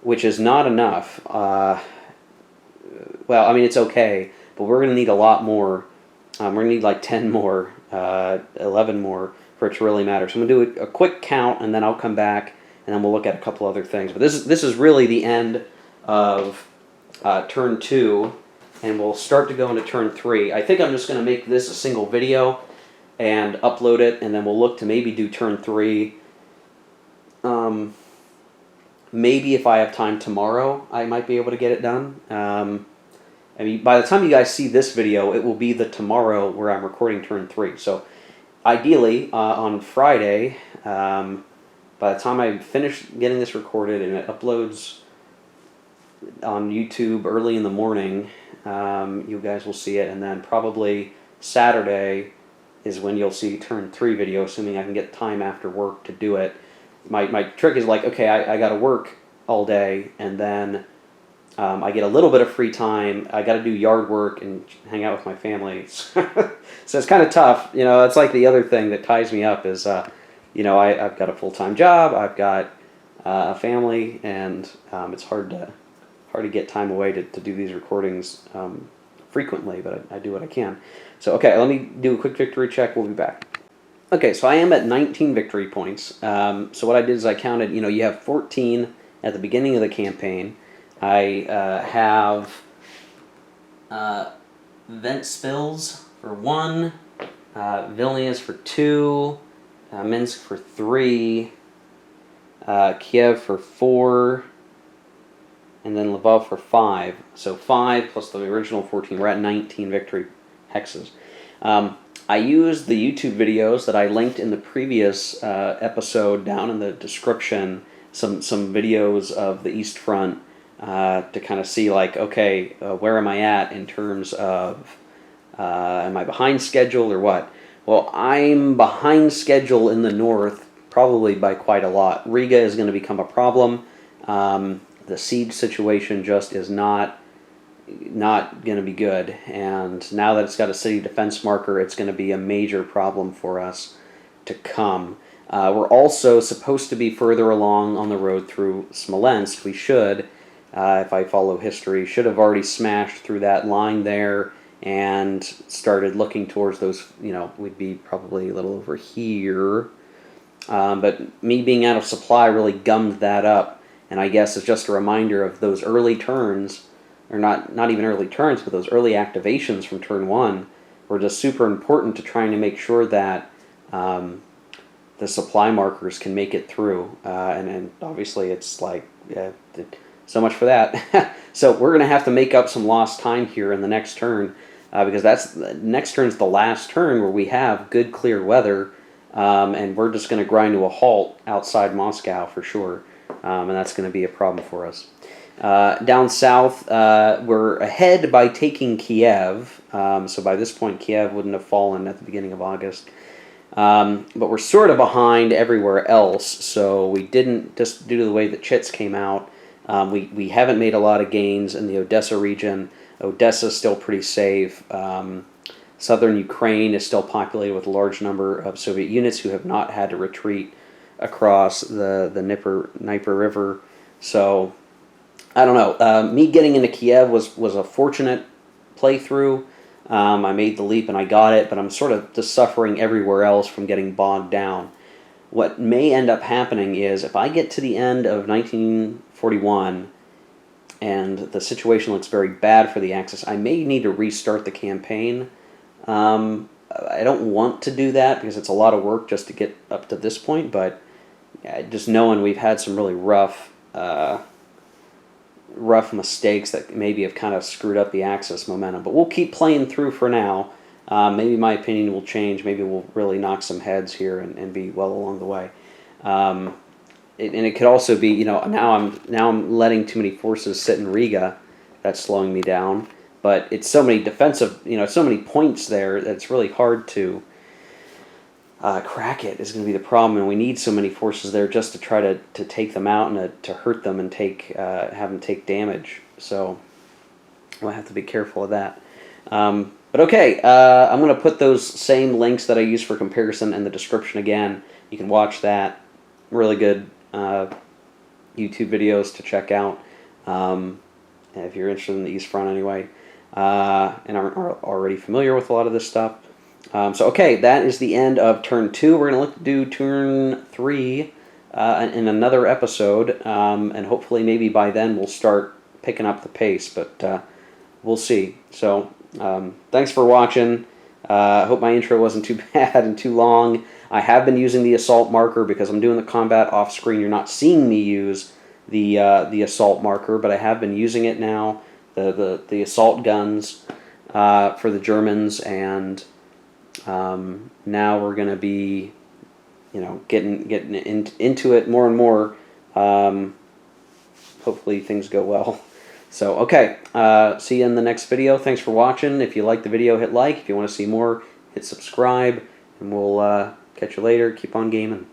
which is not enough. Well, I mean, it's okay, but we're going to need a lot more. We're going to need like 10 more, 11 more for it to really matter. So I'm going to do a quick count, and then I'll come back, and then we'll look at a couple other things. But this is really the end of turn 2, and we'll start to go into turn 3. I think I'm just going to make this a single video and upload it, and then we'll look to maybe do turn 3 maybe if I have time tomorrow, I might be able to get it done. I mean, by the time you guys see this video, it will be the tomorrow where I'm recording turn 3. So ideally, on Friday, by the time I finish getting this recorded and it uploads on YouTube early in the morning, you guys will see it. And then probably Saturday is when you'll see turn 3 video, assuming I can get time after work to do it. My trick is like, okay, I got to work all day, and then I get a little bit of free time. I got to do yard work and hang out with my family. So it's kind of tough. You know, that's like the other thing that ties me up is, you know, I've got a full-time job. I've got a family, and it's hard to get time away to do these recordings frequently, but I do what I can. So, okay, let me do a quick victory check. We'll be back. Okay, so I am at 19 victory points. So what I did is I counted, you know, you have 14 at the beginning of the campaign. I have Ventspils for 1, Vilnius for 2, Minsk for 3, Kiev for 4, and then Lvov for 5. So 5 plus the original 14. We're at 19 victory hexes. I used the YouTube videos that I linked in the previous episode down in the description, some videos of the East Front to kind of see, like, okay, where am I at in terms of, am I behind schedule or what? Well, I'm behind schedule in the north, probably by quite a lot. Riga is going to become a problem. The siege situation just is not going to be good, and now that it's got a city defense marker, it's going to be a major problem for us to come. We're also supposed to be further along on the road through Smolensk. We should, if I follow history, should have already smashed through that line there and started looking towards those, you know, we'd be probably a little over here. But me being out of supply really gummed that up, and I guess it's just a reminder of those early turns, or not even early turns, but those early activations from turn 1 were just super important to trying to make sure that the supply markers can make it through. And obviously it's like, so much for that. So we're going to have to make up some lost time here in the next turn, because next turn is the last turn where we have good clear weather, and we're just going to grind to a halt outside Moscow for sure, and that's going to be a problem for us. Down south, we're ahead by taking Kiev, so by this point Kiev wouldn't have fallen at the beginning of August. But we're sort of behind everywhere else, so we didn't, just due to the way that chits came out, we haven't made a lot of gains in the Odessa region. Odessa's still pretty safe. Southern Ukraine is still populated with a large number of Soviet units who have not had to retreat across the Dnieper River, so I don't know. Me getting into Kiev was a fortunate playthrough. I made the leap and I got it, but I'm sort of just suffering everywhere else from getting bogged down. What may end up happening is if I get to the end of 1941 and the situation looks very bad for the Axis, I may need to restart the campaign. I don't want to do that because it's a lot of work just to get up to this point, but just knowing we've had some really rough mistakes that maybe have kind of screwed up the Axis momentum. But we'll keep playing through for now. Maybe my opinion will change. Maybe we'll really knock some heads here and be well along the way. And it could also be, you know, now I'm letting too many forces sit in Riga. That's slowing me down. But it's so many defensive, you know, so many points there that it's really hard to crack it is going to be the problem, and we need so many forces there just to try to take them out and to hurt them and have them take damage. So we'll have to be careful of that. But okay, I'm going to put those same links that I use for comparison in the description again. You can watch that. Really good YouTube videos to check out if you're interested in the East Front anyway, and are already familiar with a lot of this stuff. So okay, that is the end of turn 2. We're going to do turn 3 in another episode, and hopefully maybe by then we'll start picking up the pace, but we'll see. So thanks for watching. I hope my intro wasn't too bad and too long. I have been using the assault marker because I'm doing the combat off screen. You're not seeing me use the assault marker, but I have been using it now. The assault guns for the Germans, and now we're going to be, getting into it more and more. Hopefully things go well. So, okay, see you in the next video. Thanks for watching. If you like the video, hit like. If you want to see more, hit subscribe. And we'll catch you later. Keep on gaming.